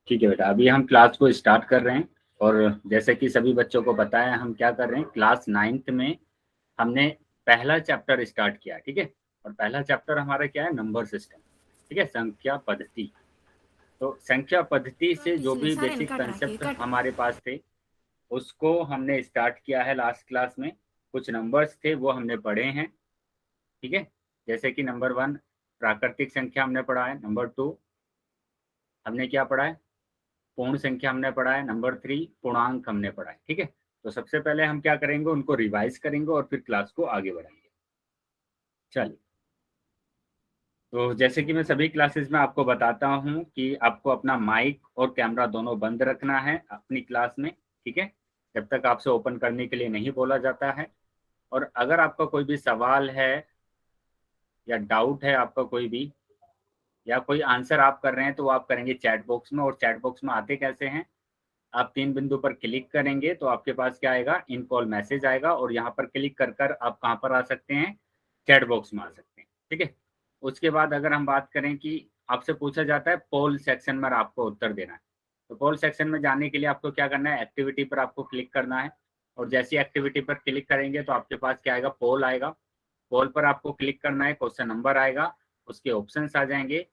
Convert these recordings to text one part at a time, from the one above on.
ठीक है बेटा, अभी हम क्लास को स्टार्ट कर रहे हैं और जैसे कि सभी बच्चों को पता है हम क्या कर रहे हैं, क्लास 9th में हमने पहला चैप्टर स्टार्ट किया, ठीक है। और पहला चैप्टर हमारा क्या है, नंबर सिस्टम, ठीक है, संख्या पद्धति। तो संख्या पद्धति से जो भी बेसिक कंसेप्ट हमारे पास थे उसको हमने स्टार्ट किया है लास्ट क्लास में। कुछ नंबर्स थे वो हमने पढ़े हैं, ठीक है। जैसे कि नंबर 1 प्राकृतिक संख्या हमने पढ़ा है, नंबर 2 हमने क्या पढ़ा है, पूर्ण संख्या हमने पढ़ा है, नंबर 3 पूर्णांक हमने पढ़ा है, ठीक है। तो सबसे पहले हम क्या करेंगे, उनको रिवाइज करेंगे और फिर क्लास को आगे बढ़ाएंगे। चलिए, तो जैसे कि मैं सभी क्लासेस में आपको बताता हूं कि आपको अपना माइक और कैमरा दोनों बंद रखना है अपनी क्लास में, ठीक है, जब तक आपसे ओपन करने के लिए नहीं बोला जाता है। और अगर आपका कोई भी सवाल है या डाउट है आपका कोई भी, या कोई आंसर आप कर रहे हैं तो वो आप करेंगे चैट बॉक्स में। और चैट बॉक्स में आते कैसे हैं, आप 3 बिंदु पर क्लिक करेंगे तो आपके पास क्या आएगा, इन कॉल मैसेज आएगा और यहाँ पर क्लिक कर कर आप कहाँ पर आ सकते हैं, चैट बॉक्स में आ सकते हैं, ठीक है। उसके बाद अगर हम बात करें कि आपसे पूछा जाता है पोल सेक्शन में आपको उत्तर देना है, तो पोल सेक्शन में जाने के लिए आपको क्या करना है, एक्टिविटी पर आपको क्लिक करना है। और जैसी एक्टिविटी पर क्लिक करेंगे तो आपके पास क्या आएगा, पोल आएगा। पोल पर आपको क्लिक करना है, क्वेश्चन नंबर आएगा, उसके ऑप्शंस आ जाएंगे,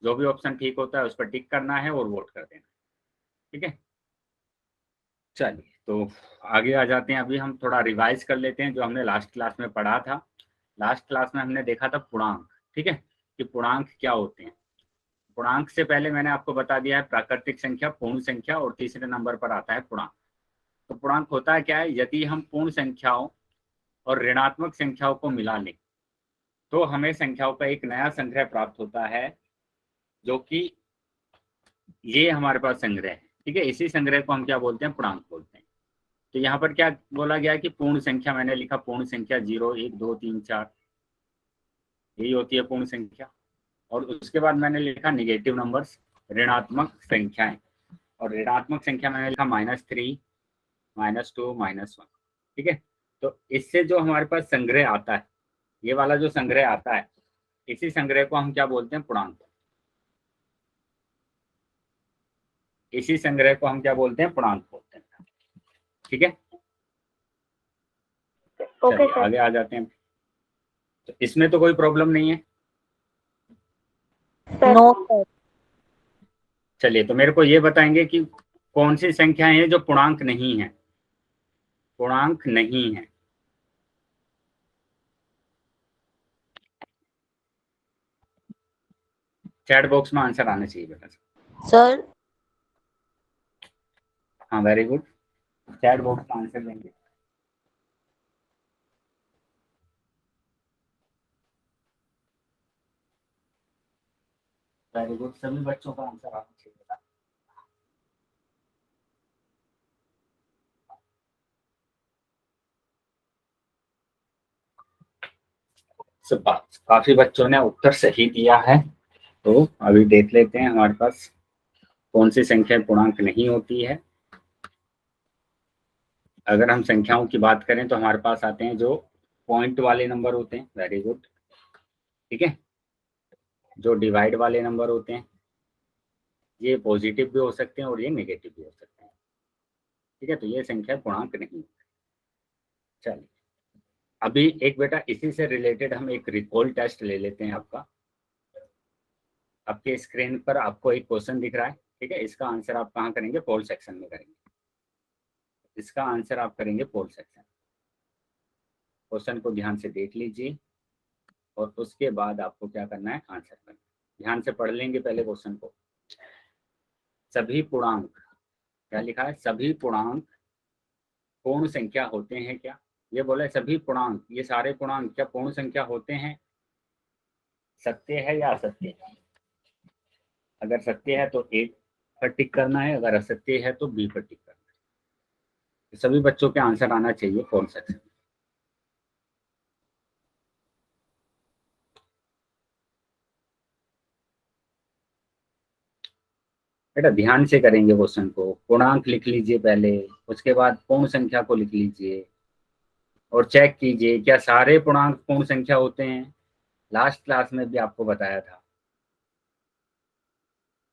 जो भी ऑप्शन ठीक होता है उस पर टिक करना है और वोट कर देना, ठीक है। चलिए, तो आगे आ जाते हैं। अभी हम थोड़ा रिवाइज कर लेते हैं जो हमने लास्ट क्लास में पढ़ा था। लास्ट क्लास में हमने देखा था पूर्णांक, ठीक है, कि पूर्णांक क्या होते हैं। पूर्णांक से पहले मैंने आपको बता दिया है प्राकृतिक संख्या, पूर्ण संख्या और तीसरे नंबर पर आता है पूर्णांक। तो पूर्णांक होता है क्या है, यदि हम पूर्ण संख्याओं और ऋणात्मक संख्याओं को मिला लें तो हमें संख्याओं का एक नया संग्रह प्राप्त होता है, जो कि ये हमारे पास संग्रह है, ठीक है। इसी संग्रह को हम क्या बोलते हैं, पूर्णांक बोलते हैं। तो यहाँ पर क्या बोला गया कि पूर्ण संख्या, मैंने लिखा पूर्ण संख्या 0 1 2 3 4, यही होती है पूर्ण संख्या। और उसके बाद मैंने लिखा निगेटिव नंबर्स, ऋणात्मक संख्याएं। और ऋणात्मक संख्या मैंने लिखा -3 -2 -1, ठीक है। तो इससे जो हमारे पास संग्रह आता है, ये वाला जो संग्रह आता है, इसी संग्रह को हम क्या बोलते हैं, पूर्णांक। इसी संग्रह को हम क्या बोलते हैं, पूर्णांक बोलते हैं, ठीक है। ओके चलिए सर। आगे आ जाते हैं। तो इसमें तो कोई प्रॉब्लम नहीं है। No sir. चलिए, तो मेरे को ये बताएंगे कि कौन सी संख्याएं हैं जो पूर्णांक नहीं है, पूर्णांक नहीं है। चैट बॉक्स में आंसर आना चाहिए बेटा। सर हाँ, वेरी गुड, चैट बॉक्स में आंसर देंगे। वेरी गुड, सभी बच्चों का आंसर आना चाहिए बेटा। सब काफी बच्चों ने उत्तर सही दिया है। तो अभी देख लेते हैं हमारे पास कौन सी संख्या पूर्णांक नहीं होती है। अगर हम संख्याओं की बात करें तो हमारे पास आते हैं जो पॉइंट वाले नंबर होते हैं, वेरी गुड, ठीक है। जो डिवाइड वाले नंबर होते हैं, ये पॉजिटिव भी हो सकते हैं और ये नेगेटिव भी हो सकते हैं, ठीक है। तो ये संख्या पूर्णांक नहीं। चलिए, अभी एक बेटा इसी से रिलेटेड हम एक रिकॉल टेस्ट ले लेते हैं आपका। आपके स्क्रीन पर आपको एक क्वेश्चन दिख रहा है, ठीक है। इसका आंसर आप कहाँ करेंगे, पोल सेक्शन में करेंगे। इसका आंसर आप करेंगे पोल सेक्शन। क्वेश्चन को ध्यान से देख लीजिए और उसके बाद आपको क्या करना है, आंसर करना है। ध्यान से पढ़ लेंगे पहले क्वेश्चन को। सभी पूर्णांक, क्या लिखा है, सभी पूर्णांक पूर्ण संख्या होते हैं क्या। ये बोला है सभी पूर्णांक, ये सारे पूर्णांक क्या पूर्ण संख्या होते हैं, सत्य है या असत्य है। अगर सत्य है तो ए पर टिक करना है, अगर असत्य है तो बी पर टिक करना है। तो सभी बच्चों के आंसर आना चाहिए फोन सेक्शन। बेटा ध्यान से करेंगे क्वेश्चन को। पूर्णांक लिख लीजिए पहले, उसके बाद पूर्ण संख्या को लिख लीजिए और चेक कीजिए क्या सारे पूर्णांक पूर्ण संख्या होते हैं। लास्ट क्लास में भी आपको बताया था।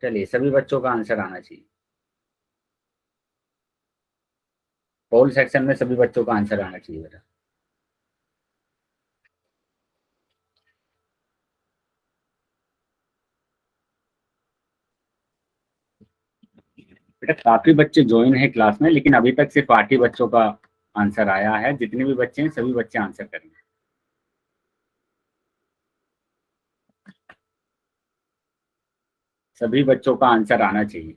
चलिए सभी बच्चों का आंसर आना चाहिए। पोल सेक्शन में सभी बच्चों का आंसर आना चाहिए बेटा। बेटा काफी बच्चे ज्वाइन है क्लास में, लेकिन अभी तक सिर्फ 8 ही बच्चों का आंसर आया है। जितने भी बच्चे हैं सभी बच्चे आंसर करेंगे। सभी बच्चों का आंसर आना चाहिए।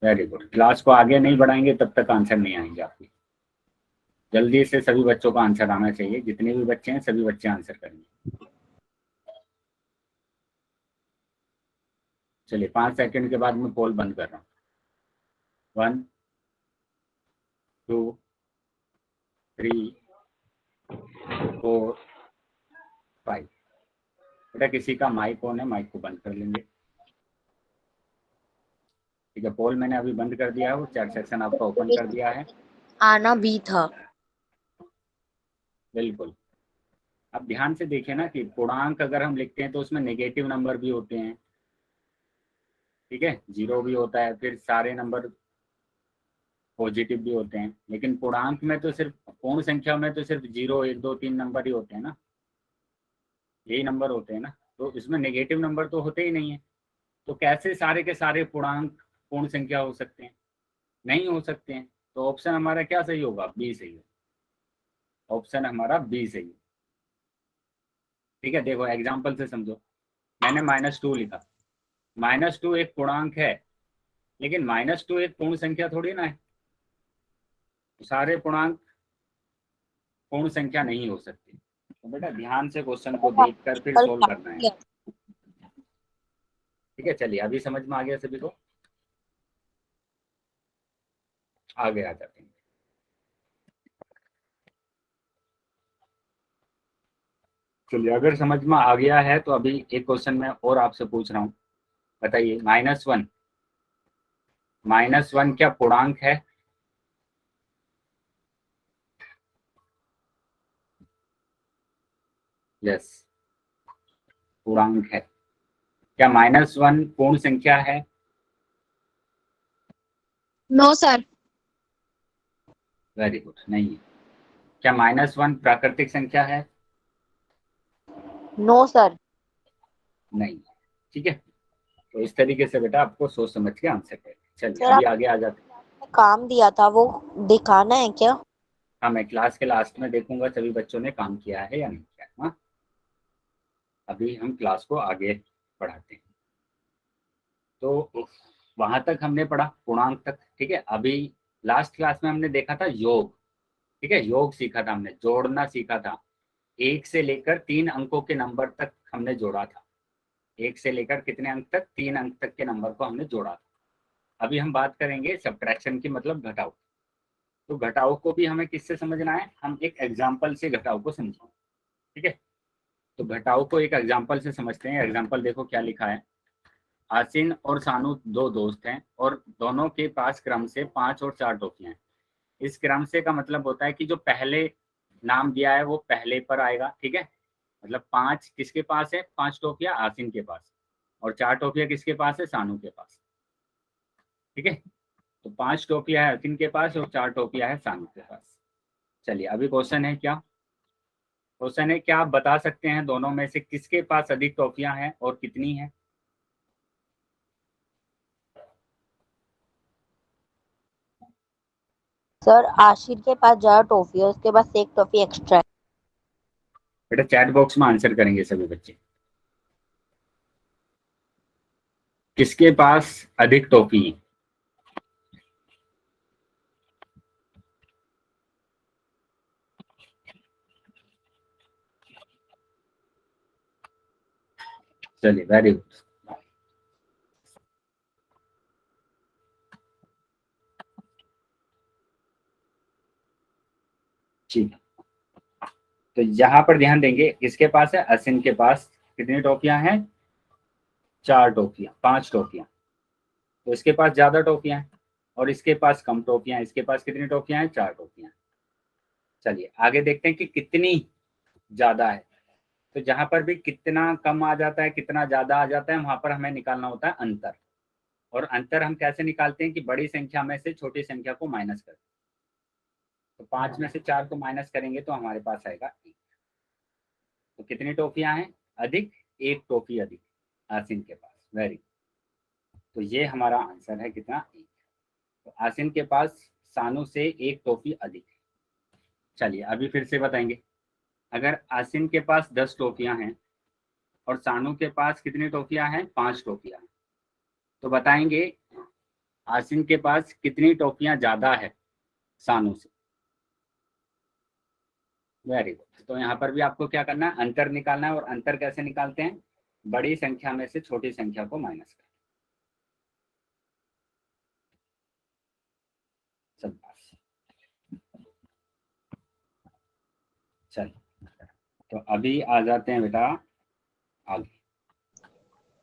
Very good. क्लास को आगे नहीं बढ़ाएंगे तब तक आंसर नहीं आएंगे आपके। जल्दी से सभी बच्चों का आंसर आना चाहिए। जितने भी बच्चे हैं सभी बच्चे आंसर करेंगे। चलिए 5 सेकंड के बाद मैं पोल बंद कर रहा हूँ। 1, 2, 3, 4, 5। बेटा किसी का माइक ऑन है, माइक को बंद कर लेंगे। ठीक है, पोल मैंने अभी बंद कर दिया है, वो चैट सेक्शन आपका ओपन कर दिया है। आना भी था। बिल्कुल। अब ध्यान से देखिए ना कि पूर्णांक अगर हम लिखते हैं तो उसमें नेगेटिव नंबर भी होते हैं। ठीक है, 0 भी होता है, फिर सारे नंबर पॉजिटिव भी होते हैं। लेकिन पूर्णांक में तो सिर्फ, पूर्ण संख्या में तो सिर्फ 0, 1, 2, 3 नंबर ही होते हैं ना, यही नंबर होते हैं ना। तो इसमें नेगेटिव नंबर तो होते ही नहीं है। तो कैसे सारे के सारे पूर्णांक पूर्ण संख्या हो सकते हैं? नहीं हो सकते हैं। तो ऑप्शन हमारा क्या सही होगा? बी सही है। ऑप्शन हमारा बी सही है। ठीक है, देखो एग्जाम्पल से समझो। मैंने -2 लिखा। -2 एक पूर्णांक है, लेकिन -2 एक पूर्ण संख्या थोड़ी ना है। तो सारे पूर्णांक पूर्ण संख्या नहीं हो सकते। तो बेटा ध्यान से क्वेश्चन को देखकर फिर कल सोल्व करना है। ठीक है, चलिए अभी समझ में आ गया सभी को। आगे आ जाते हैं। चलिए अगर समझ में आ गया है तो अभी एक क्वेश्चन मैं और आपसे पूछ रहा हूँ। बताइए, -1 क्या पूर्णांक है? यस, पूर्णांक है। क्या -1 पूर्ण संख्या है? No sir. वेरी गुड, नहीं है। क्या -1 प्राकृतिक संख्या है? No sir. नहीं है। ठीक है, तो इस तरीके से बेटा आपको सोच समझ के आंसर करें। चलिए सर अभी आगे आ जाते हैं। आपने काम दिया था वो दिखाना है क्या? हाँ, मैं क्लास के लास्ट में देखूंगा सभी बच्चों ने काम किया है या नहीं किया है। हाँ, अभी हम क्लास को आगे बढ़ाते हैं। तो वहां तक हमने पढ़ा पूर्णांक तक। ठीक है, अभी लास्ट क्लास में हमने देखा था योग। ठीक है, योग सीखा था हमने, जोड़ना सीखा था। 1 से लेकर 3 अंकों के नंबर तक हमने जोड़ा था। 1 से लेकर कितने अंक तक? 3 अंक तक के नंबर को हमने जोड़ा था। अभी हम बात करेंगे सब्ट्रैक्शन की, मतलब घटाव। तो घटाव को भी हमें किससे समझना है? हम एक एग्जाम्पल से घटाव को समझेंगे। ठीक है, तो घटाव को एक एग्जाम्पल से समझते हैं। एग्जाम्पल देखो क्या लिखा है। आसिन और सानू दो दोस्त हैं और दोनों के पास क्रम से 5 और 4 टोपियां हैं। इस क्रम से का मतलब होता है कि जो पहले नाम दिया है वो पहले पर आएगा। ठीक है, मतलब 5 किसके पास है? 5 टोपियां आसिन के पास, और 4 टोपियां किसके पास है? सानू के पास। ठीक है, तो 5 टोपियां है आसिन के पास और 4 टोपियां है सानू के पास। चलिए अभी क्वेश्चन है क्या? क्वेश्चन है, क्या आप बता सकते हैं दोनों में से किसके पास अधिक टॉफियां हैं और कितनी हैं? सर आशिर के पास ज्यादा टॉफी है, उसके पास एक टॉफी एक्स्ट्रा है। बेटा चैट बॉक्स में आंसर करेंगे सभी बच्चे। किसके पास अधिक टॉफी है? चलिए वेरी गुड। ठीक है, तो यहाँ पर ध्यान देंगे, किसके पास है? असिन के पास कितनी टॉफियां हैं? 4 टॉफियां, 5 टॉफियां। तो इसके पास ज्यादा टॉफियां हैं और इसके पास कम टॉफियां। इसके पास कितनी टॉफियां हैं? 4 टॉफियां। चलिए आगे देखते हैं कि कितनी ज्यादा है। तो जहां पर भी कितना कम आ जाता है कितना ज्यादा आ जाता है वहां पर हमें निकालना होता है अंतर। और अंतर हम कैसे निकालते हैं कि बड़ी संख्या में से छोटी संख्या को माइनस कर। तो 5 में से 4 को माइनस करेंगे तो हमारे पास आएगा 1। तो कितनी टॉफियां हैं अधिक? 1 टॉफी अधिक आसिन के पास। वेरी। तो ये हमारा आंसर है कितना? 1। तो आसिन के पास सानू से 1 टॉफी अधिक। चलिए अभी फिर से बताएंगे। अगर आसिन के पास 10 टॉफियां हैं और सानू के पास कितनी टॉफियां हैं? 5 टॉफियां हैं। तो बताएंगे आसिन के पास कितनी टॉफियां ज्यादा है सानू से। Very good. तो यहाँ पर भी आपको क्या करना है? अंतर निकालना है। और अंतर कैसे निकालते हैं? बड़ी संख्या में से छोटी संख्या को माइनस कर। सब चल। तो अभी आ जाते हैं बेटा आगे।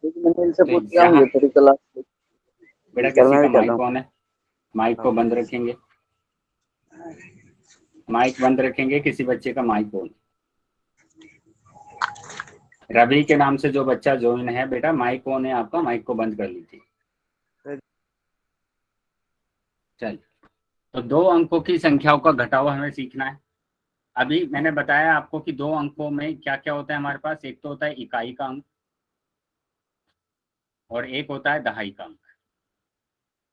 मैंने इनसे तो पूछ लिया यहाँ ये थोड़ी क्लास बेटा सर किसी मैं का भी कर रहा माइक हूँ। ऑन है? माइक को बंद रखेंगे। माइक बंद रखेंगे। किसी बच्चे का माइक ऑन। रवि के नाम से जो बच्चा ज्वाइन है बेटा माइक ऑन है आपका, माइक को बंद कर लीजिए। चलिए तो 2 अंकों की संख्याओं का घटाव हमें सीखना है। अभी मैंने बताया आपको कि 2 अंकों में क्या क्या होता है हमारे पास। एक तो होता है इकाई का अंक और एक होता है दहाई का अंक।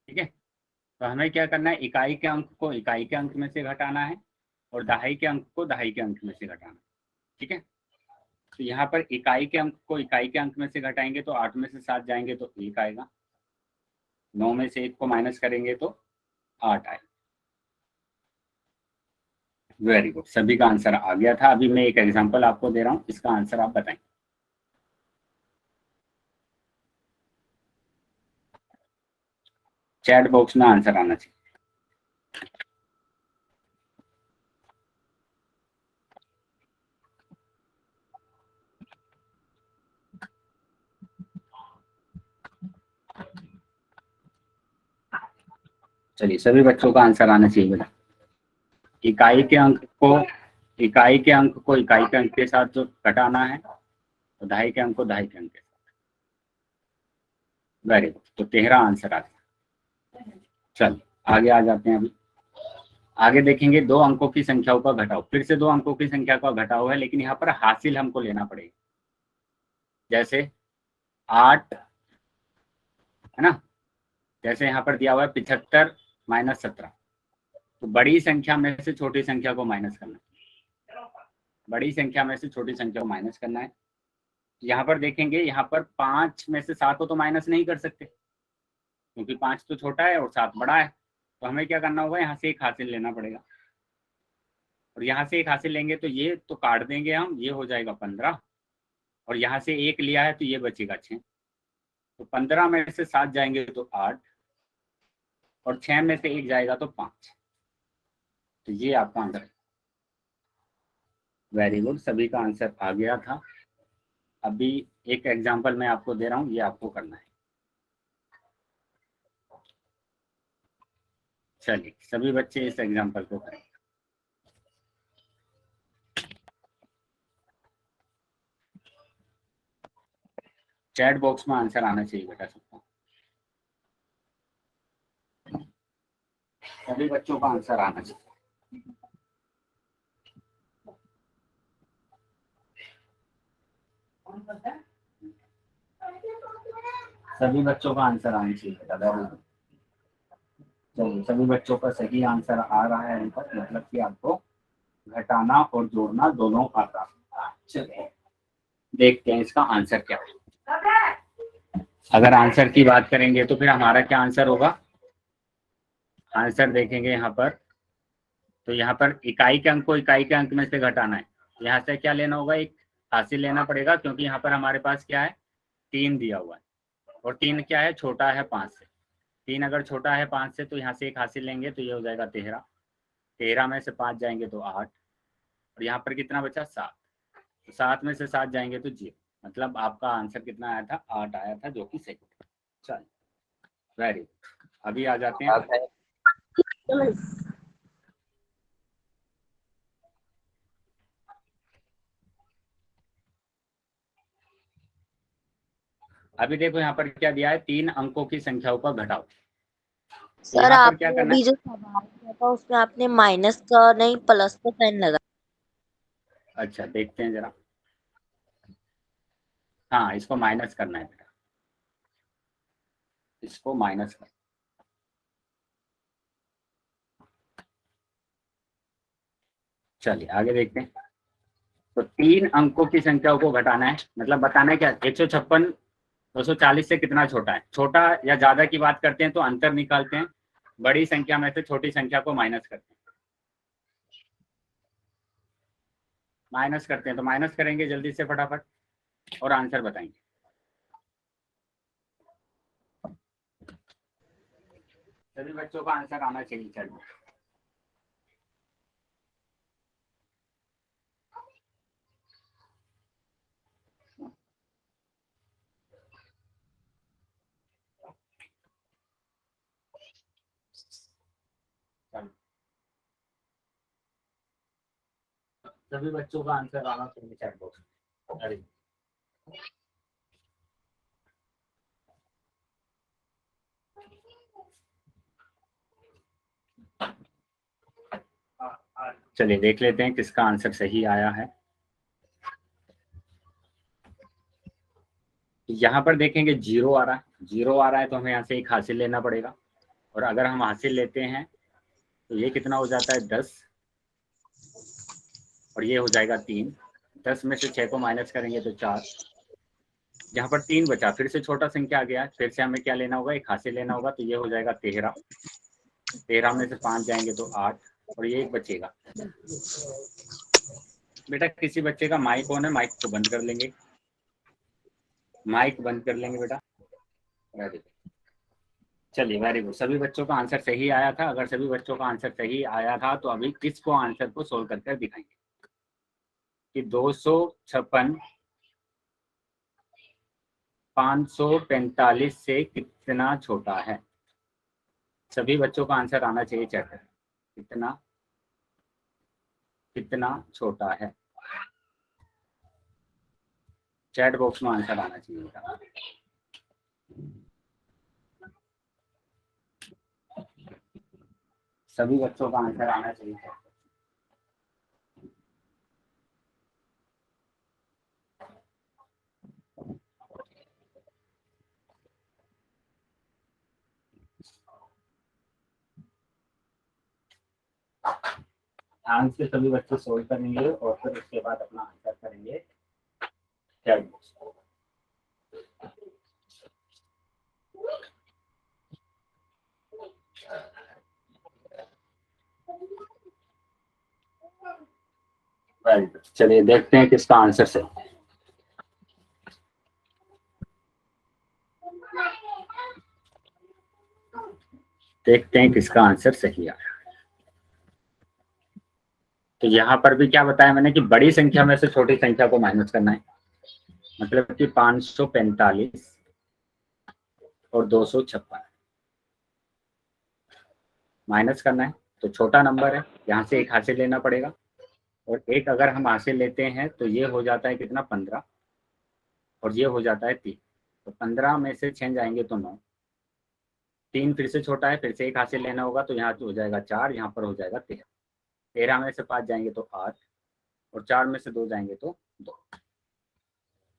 ठीक है। तो हमें क्या करना है? इकाई के अंक को इकाई के अंक में से घटाना है और दहाई के अंक को दहाई के अंक में से घटाना है। ठीक है। तो यहाँ पर इकाई के अंक को इकाई के अंक में से घटाएंगे तो 8 में से 7 जाएंगे तो 1 आएगा। 9 में से 1 को माइनस करेंगे तो 8 आएगा। Very good. सभी का आंसर आ गया था। अभी मैं एक एग्जांपल आपको दे रहा हूँ, इसका आंसर आप बताएं। चैट बॉक्स में आंसर आना चाहिए। चलिए सभी बच्चों का आंसर आना चाहिए बेटा। इकाई के अंक को इकाई के अंक को इकाई के अंक के साथ जो घटाना है तो दहाई के अंक को दहाई के अंक के साथ। Very good. तो 13 आंसर आ गया। चल आगे आ जाते हैं। अभी आगे देखेंगे 2 अंकों की संख्याओं का घटाव। फिर से 2 अंकों की संख्या का घटाव है लेकिन यहाँ पर हासिल हमको लेना पड़ेगा। जैसे 8 है ना। जैसे यहाँ पर दिया हुआ है 75 माइनस 17। तो बड़ी संख्या में से छोटी संख्या को माइनस करना है। बड़ी संख्या में से छोटी संख्या को माइनस करना है। यहाँ पर देखेंगे, यहाँ पर 5 में से 7 को तो माइनस नहीं कर सकते क्योंकि 5 तो छोटा है और 7 बड़ा है। तो हमें क्या करना होगा? यहाँ से एक हासिल लेना पड़ेगा। और यहाँ से एक हासिल लेंगे तो ये तो काट देंगे हम, ये हो जाएगा 15। और यहाँ से 1 लिया है तो ये बचेगा 6। तो 15 में से 7 जाएंगे तो 8 और 6 में से 1 जाएगा तो 5। तो ये आपका आंसर है। Very good. सभी का आंसर आ गया था। अभी एक एग्जांपल मैं आपको दे रहा हूँ, ये आपको करना है। चलिए सभी बच्चे इस एग्जांपल को करें। चैट बॉक्स में आंसर आना चाहिए बेटा सबको। सभी बच्चों का आंसर आना चाहिए। सभी बच्चों का आंसर आना चाहिए बेटा। Very good. चलिए सभी बच्चों का सही आंसर आ रहा है इनका, मतलब कि आपको घटाना और जोड़ना दोनों आता है। चलिए देखते हैं इसका आंसर क्या है। अगर आंसर की बात करेंगे तो फिर हमारा क्या आंसर होगा? आंसर देखेंगे यहाँ पर। तो यहाँ पर इकाई के अंक को इकाई के अंक में से घटाना है। यहाँ से क्या लेना होगा? एक हासिल लेना पड़ेगा क्योंकि यहाँ पर हमारे पास क्या है? 3 दिया हुआ है और 3 क्या है? छोटा है 5 से। 3 अगर छोटा है 5 से तो यहाँ से एक हासिल लेंगे तो ये हो जाएगा 13। 13 में से 5 जाएंगे तो 8 और यहाँ पर कितना बचा? 7। तो 7 में से 7 जाएंगे तो 0। मतलब आपका आंसर कितना आया था? 8 आया था, जो कि सही। चल वेरी गुड। अभी आ जाते हैं। अभी देखो यहाँ पर क्या दिया है, 3 अंकों की संख्याओं का घटाओ। तो सर यहाँ पर क्या आपने करना है, अभी जो सवाल किया था उसमें आपने माइनस का नहीं प्लस का साइन लगा। अच्छा देखते हैं जरा। हाँ, इसको माइनस करना है बेटा, इसको माइनस कर। चलिए आगे देखते हैं। तो 3 अंकों की संख्याओं को घटाना है, मतलब बताना है क्या, 156 240 से कितना छोटा है। छोटा या ज्यादा की बात करते हैं तो अंतर निकालते हैं, बड़ी संख्या में से छोटी संख्या को माइनस करते हैं। माइनस करते हैं तो माइनस करेंगे जल्दी से फटाफट और आंसर बताएंगे। सभी बच्चों का आंसर आना चाहिए। चलिए सभी बच्चों का आंसर आना चाहिए चैट बॉक्स में। अरे चलिए देख लेते हैं किसका आंसर सही आया है। यहाँ पर देखेंगे 0 आ रहा है, 0 आ रहा है तो हमें यहाँ से एक हासिल लेना पड़ेगा। और अगर हम हासिल लेते हैं तो ये कितना हो जाता है 10, और ये हो जाएगा 3। 10 में से 6 को माइनस करेंगे तो 4। यहाँ पर 3 बचा, फिर से छोटा संख्या आ गया, फिर से हमें क्या लेना होगा, एक हासिल लेना होगा, तो ये हो जाएगा 13। 13 में से 5 जाएंगे तो 8, और ये एक बचेगा। बेटा किसी बच्चे का माइक ऑन है, माइक को बंद कर लेंगे, माइक बंद कर लेंगे बेटा। Very good. चलिए वेरी गुड, सभी बच्चों का आंसर सही आया था। अगर सभी बच्चों का आंसर सही आया था तो अभी किसको आंसर को सोल्व करके दिखाएंगे कि 256 545 से कितना छोटा है। सभी बच्चों का आंसर आना चाहिए चैट में, कितना कितना छोटा है। चैट बॉक्स में आंसर आना चाहिए बेटा। सभी बच्चों का आंसर आना चाहिए। ध्यान से सभी बच्चे सोल्व करेंगे और फिर उसके बाद अपना आंसर करेंगे चैट बॉक्स। वेरी गुड, चलिए देखते हैं किसका आंसर सही है। देखते हैं किसका आंसर सही आया। तो यहाँ पर भी क्या बताया मैंने कि बड़ी संख्या में से छोटी संख्या को माइनस करना है, मतलब कि 545 और 256 माइनस करना है। तो छोटा नंबर है, यहाँ से एक हासिल लेना पड़ेगा, और एक अगर हम हासिल लेते हैं तो ये हो जाता है कितना 15, और ये हो जाता है 3। तो 15 में से 6 जाएंगे तो 9। 3 फिर से छोटा है, फिर से एक हासिल लेना होगा, तो यहाँ हो जाएगा 4, यहाँ पर हो जाएगा 13। 13 में से 5 जाएंगे तो 8, और 4 में से 2 जाएंगे तो 2।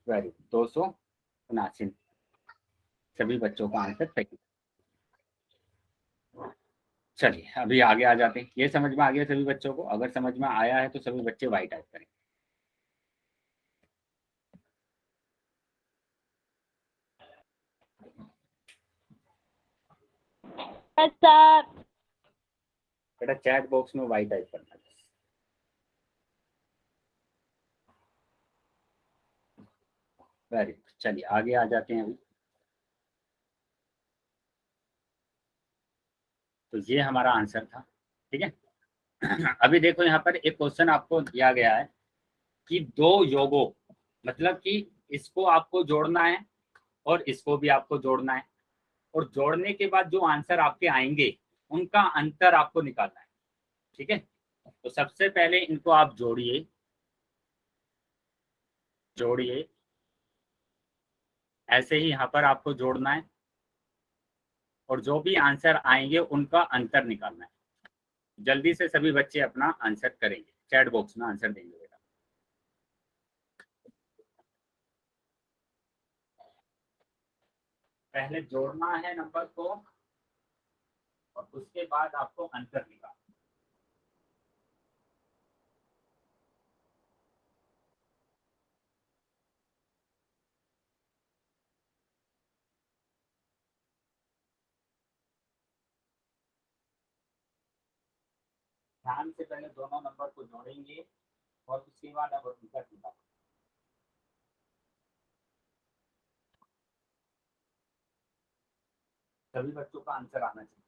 वेरी 279। सभी बच्चों का आंसर सही। चलिए अभी आगे आ जाते हैं। ये समझ में आ गया सभी बच्चों को? अगर समझ में आया है तो सभी बच्चे वाई टाइप करें। सर बेटा चैट बॉक्स में वाई टाइप करना है। वेरी गुड, चलिए आगे आ जाते हैं अभी। तो ये हमारा आंसर था, ठीक है। अभी देखो यहाँ पर एक क्वेश्चन आपको दिया गया है कि 2 योगों, मतलब कि इसको आपको जोड़ना है और इसको भी आपको जोड़ना है, और जोड़ने के बाद जो आंसर आपके आएंगे उनका अंतर आपको निकालना है, ठीक है। तो सबसे पहले इनको आप जोड़िए, जोड़िए ऐसे ही यहाँ पर आपको जोड़ना है और जो भी आंसर आएंगे उनका अंतर निकालना है। जल्दी से सभी बच्चे अपना आंसर करेंगे, चैट बॉक्स में आंसर देंगे बेटा। पहले जोड़ना है नंबर को और उसके बाद आपको अंतर निकालना। ध्यान से पहले दोनों नंबर को जोड़ेंगे और उसके बाद अब अंतर निकालेंगे। सभी बच्चों का आंसर आना चाहिए।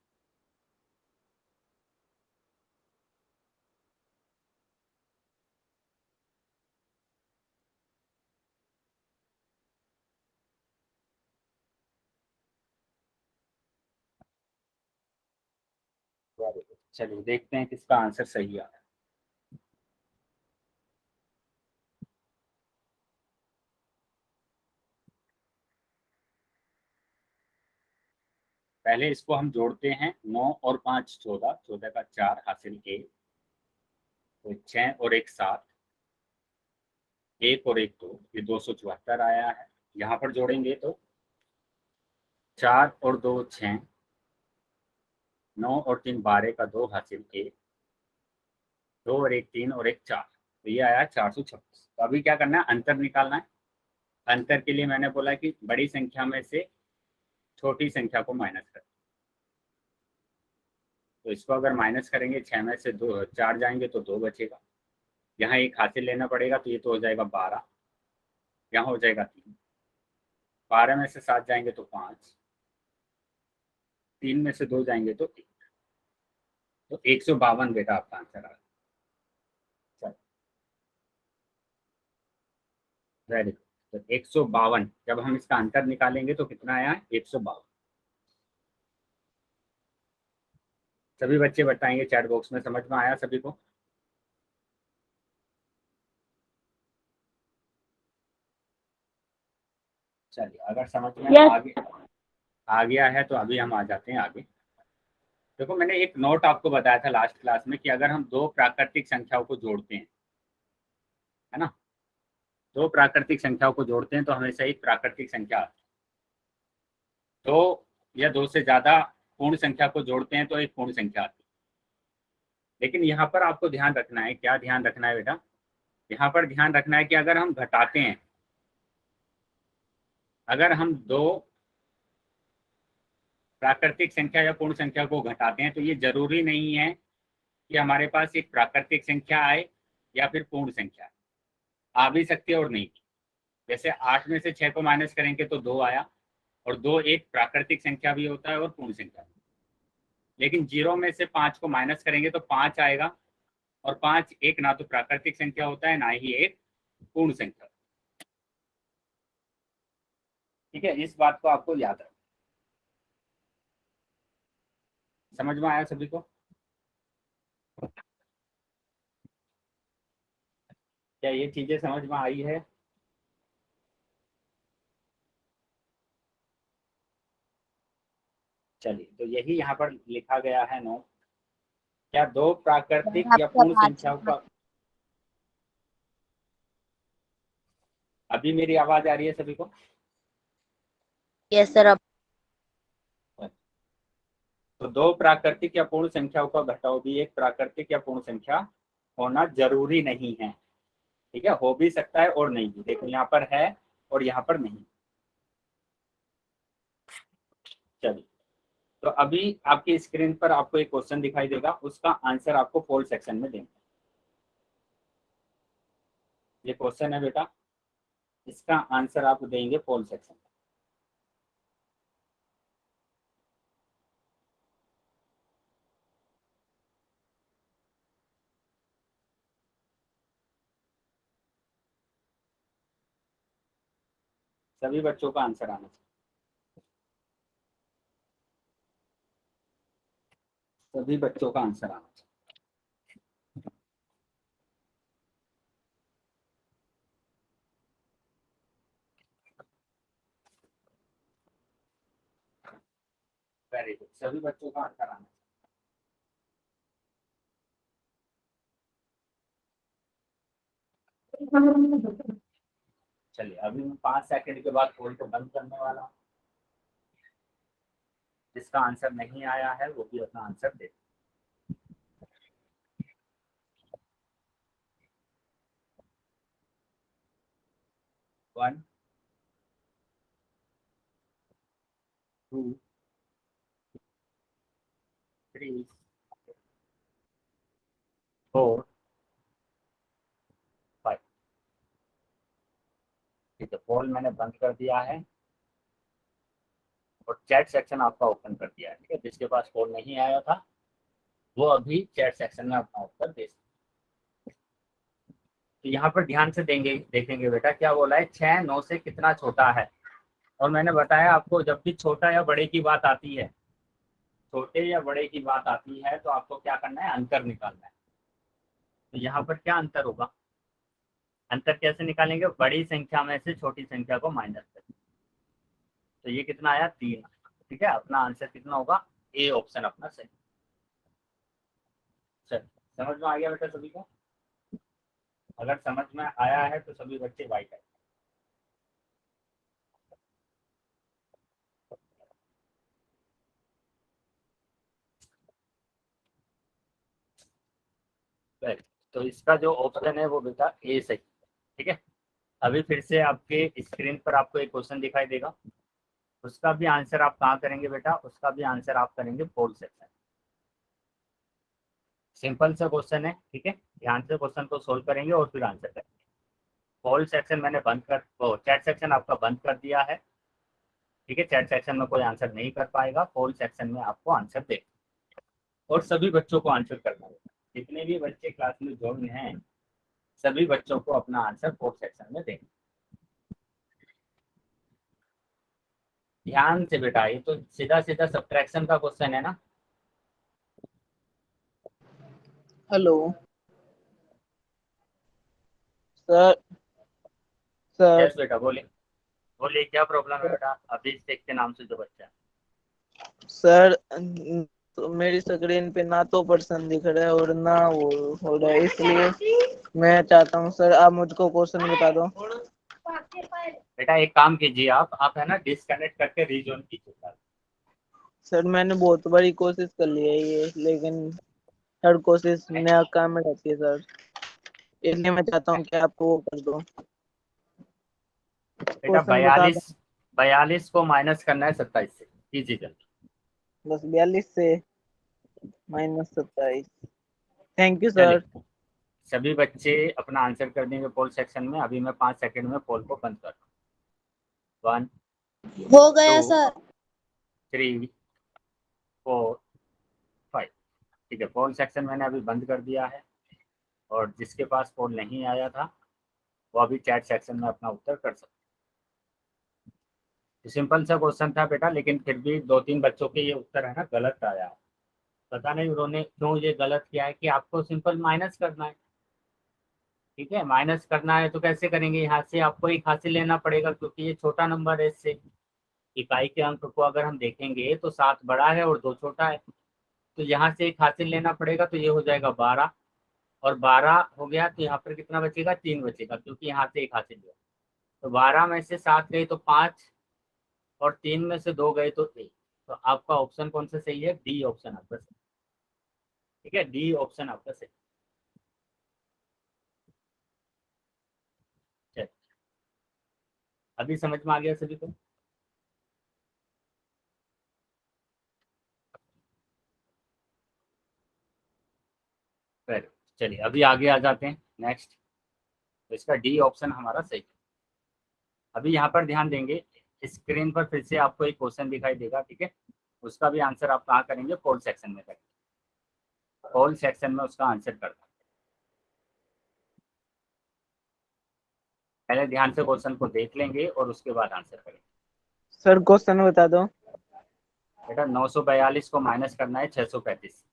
चलिए देखते हैं किसका आंसर सही आ रहा है। पहले इसको हम जोड़ते हैं। 9 और 5 14, 14 का 4 हासिल 1, तो 6 और 1 7, 1 और 1 2, ये 274 आया है। यहाँ पर जोड़ेंगे तो 4 और 2 6, 9 और 3 12 का 2 हासिल 1, 2 और 1 3 और 1 4, तो ये आया 426। तो अभी क्या करना है, अंतर निकालना है। अंतर के लिए मैंने बोला कि बड़ी संख्या में से छोटी संख्या को माइनस कर। तो इसको अगर माइनस करेंगे, 6 में से 2 4 जाएंगे तो 2 बचेगा। यहाँ एक हासिल लेना पड़ेगा, तो ये तो हो जाएगा 12, यहाँ हो जाएगा 3, 12 में से 7 जाएंगे तो 5, 3 में से 2 जाएंगे तो 1, तो 152 बेटा आपका आंसर आ गया। Very good. तो 152 जब हम इसका अंतर निकालेंगे तो कितना आया, 152। सभी बच्चे बताएंगे चैट बॉक्स में, समझ में आया सभी को? चलिए अगर समझ में आ गया है तो अभी हम आ जाते हैं आगे। देखो मैंने एक नोट आपको बताया था लास्ट क्लास में कि अगर हम दो प्राकृतिक संख्याओं को जोड़ते हैं, है ना, दो प्राकृतिक संख्याओं को जोड़ते हैं तो हमेशा एक प्राकृतिक संख्या आती है। दो या दो से ज्यादा पूर्ण संख्या को जोड़ते हैं तो एक पूर्ण संख्या आती है। लेकिन यहाँ पर आपको ध्यान रखना है, क्या ध्यान रखना है बेटा, यहाँ पर ध्यान रखना है कि अगर हम घटाते हैं, अगर हम दो प्राकृतिक संख्या या पूर्ण संख्या को घटाते हैं तो ये जरूरी नहीं है कि हमारे पास एक प्राकृतिक संख्या आए या फिर पूर्ण संख्या आ भी सकती है और नहीं। जैसे 8 में से 6 को माइनस करेंगे तो 2 आया, और 2 एक प्राकृतिक संख्या भी होता है और पूर्ण संख्या भी। लेकिन 0 में से 5 को माइनस करेंगे तो 5 आएगा, और 5 एक ना तो प्राकृतिक संख्या होता है ना ही एक पूर्ण संख्या। ठीक है, इस बात को आपको याद रखना। समझ में आया सभी को? क्या ये चीजें समझ में आई है? चलिए तो यही यहाँ पर लिखा गया है नोट। क्या दो प्राकृतिक या आपका पूर्ण संख्याओं का, अभी मेरी आवाज आ रही है सभी को? Yes sir. अब तो दो प्राकृतिक या पूर्ण संख्याओं का घटाव भी एक प्राकृतिक या पूर्ण संख्या होना जरूरी नहीं है। ठीक है, हो भी सकता है और नहीं भी। देखो यहाँ पर है और यहाँ पर नहीं। चलिए तो अभी आपकी स्क्रीन पर आपको एक क्वेश्चन दिखाई देगा, उसका आंसर आपको पोल सेक्शन में देना। ये क्वेश्चन है बेटा, इसका आंसर आप देंगे पोल सेक्शन में। सभी बच्चों का आंसर आना चाहिए। सभी बच्चों का आंसर आना चाहिए। वेरी गुड, सभी बच्चों का आंसर आना। चलिए अभी मैं 5 सेकंड के बाद पोल को बंद करने वाला हूँ। जिसका आंसर नहीं आया है वो भी अपना आंसर दे। 1 2 3 4 5। ठीक है, पोल मैंने बंद कर दिया है और चैट सेक्शन आपका ओपन कर दिया है। ठीक है, जिसके पास पोल नहीं आया था वो अभी चैट सेक्शन में अपना उत्तर दे सकते। तो यहाँ पर ध्यान से देखेंगे बेटा क्या बोला है, 6 9 से कितना छोटा है। और मैंने बताया आपको जब भी छोटा या बड़े की बात आती है, छोटे या बड़े की बात आती है तो आपको क्या करना है, अंतर निकालना है। तो यहाँ पर क्या अंतर होगा, अंतर कैसे निकालेंगे, बड़ी संख्या में से छोटी संख्या को माइनस करें। तो ये कितना आया, 3। ठीक है, अपना आंसर कितना होगा, ए ऑप्शन अपना सही। चल समझ में आ गया बेटा सभी को? अगर समझ में आया है तो सभी बच्चे वाइट है। तो इसका जो ऑप्शन है वो बेटा ए सही। ठीक है, अभी फिर से आपके स्क्रीन पर आपको एक क्वेश्चन दिखाई देगा, उसका भी आंसर आप कहाँ करेंगे बेटा, उसका भी आंसर आप करेंगे पोल सेक्शन। सिंपल सा क्वेश्चन है। ठीक है, ध्यान से क्वेश्चन को सोल्व करेंगे और फिर आंसर करेंगे। पोल सेक्शन मैंने बंद कर, चैट सेक्शन आपका बंद कर दिया है। ठीक है, चैट सेक्शन में कोई आंसर नहीं कर पाएगा, पोल सेक्शन में आपको आंसर दे और सभी बच्चों को आंसर करना होगा। जितने भी बच्चे क्लास में ज्वाइन हैं सभी बच्चों को अपना आंसर पोल सेक्शन में देंगे। ध्यान से बेटा, ये तो सीधा सीधा सब्ट्रैक्शन का क्वेश्चन है ना। Hello sir. सर यस बेटा बोलिए, बोलिए क्या प्रॉब्लम है बेटा, अभिषेक के नाम से जो बच्चा है। सर तो मेरी स्क्रीन पे ना तो पर्सन दिख रहा है और ना वो हो रहा है, इसलिए मैं चाहता हूँ सर आप मुझको क्वेश्चन बता दो। बेटा एक काम कीजिए, आप है ना डिस्कनेक्ट करके रीजॉइन कीजिए। सर मैंने बहुत बड़ी कोशिश कर ली है ये, लेकिन हर कोशिश नाकाम में रहती है सर, इसलिए मैं चाहता हूँ कि आप वो कर दो। बेटा क्वेश्चन बता दो। 42 को माइनस करना है 27 से, कीजिए जल्दी। बस 42 से -27। थैंक यू चलिए सर। सभी बच्चे अपना आंसर कर देंगे पोल सेक्शन में। अभी मैं 5 सेकंड में पोल को बंद कर रहा हूँ। 1 हो गया 2 सर। 3 4 5। ठीक है, पोल सेक्शन मैंने अभी बंद कर दिया है और जिसके पास पोल नहीं आया था वो अभी चैट सेक्शन में अपना उत्तर कर सकते। सिंपल सा क्वेश्चन था बेटा, लेकिन फिर भी 2-3 बच्चों के ये उत्तर है ना गलत आया। पता नहीं उन्होंने क्यों ये गलत किया है कि आपको सिंपल माइनस करना है। ठीक है, माइनस करना है तो कैसे करेंगे, यहाँ से आपको एक हासिल लेना पड़ेगा क्योंकि ये छोटा नंबर है। इससे इकाई के अंक को अगर हम देखेंगे तो 7 बड़ा है और 2 छोटा है, तो यहाँ से एक हासिल लेना पड़ेगा। तो ये हो जाएगा 12 और 12 हो गया तो यहाँ पर कितना बचेगा, 3 बचेगा क्योंकि यहाँ से एक हासिल लिया। तो 12 में से 7 गए तो 5 और 3 में से 2 गए तो 1। तो आपका ऑप्शन कौन सा सही है, डी ऑप्शन आपका सही। ठीक है, डी ऑप्शन आपका सही। चलिए अभी समझ में आ गया सभी को? फिर चलिए अभी आगे आ जाते हैं नेक्स्ट। तो इसका डी ऑप्शन हमारा सही है। अभी यहाँ पर ध्यान देंगे, स्क्रीन पर फिर से आपको एक क्वेश्चन दिखाई देगा। ठीक है, उसका भी आंसर आप कहाँ करेंगे, पोल सेक्शन में करेंगे। पोल सेक्शन में उसका आंसर करना। पहले ध्यान से क्वेश्चन को देख लेंगे और उसके बाद आंसर करेंगे। सर क्वेश्चन बता दो। बेटा 942 को माइनस करना है 635।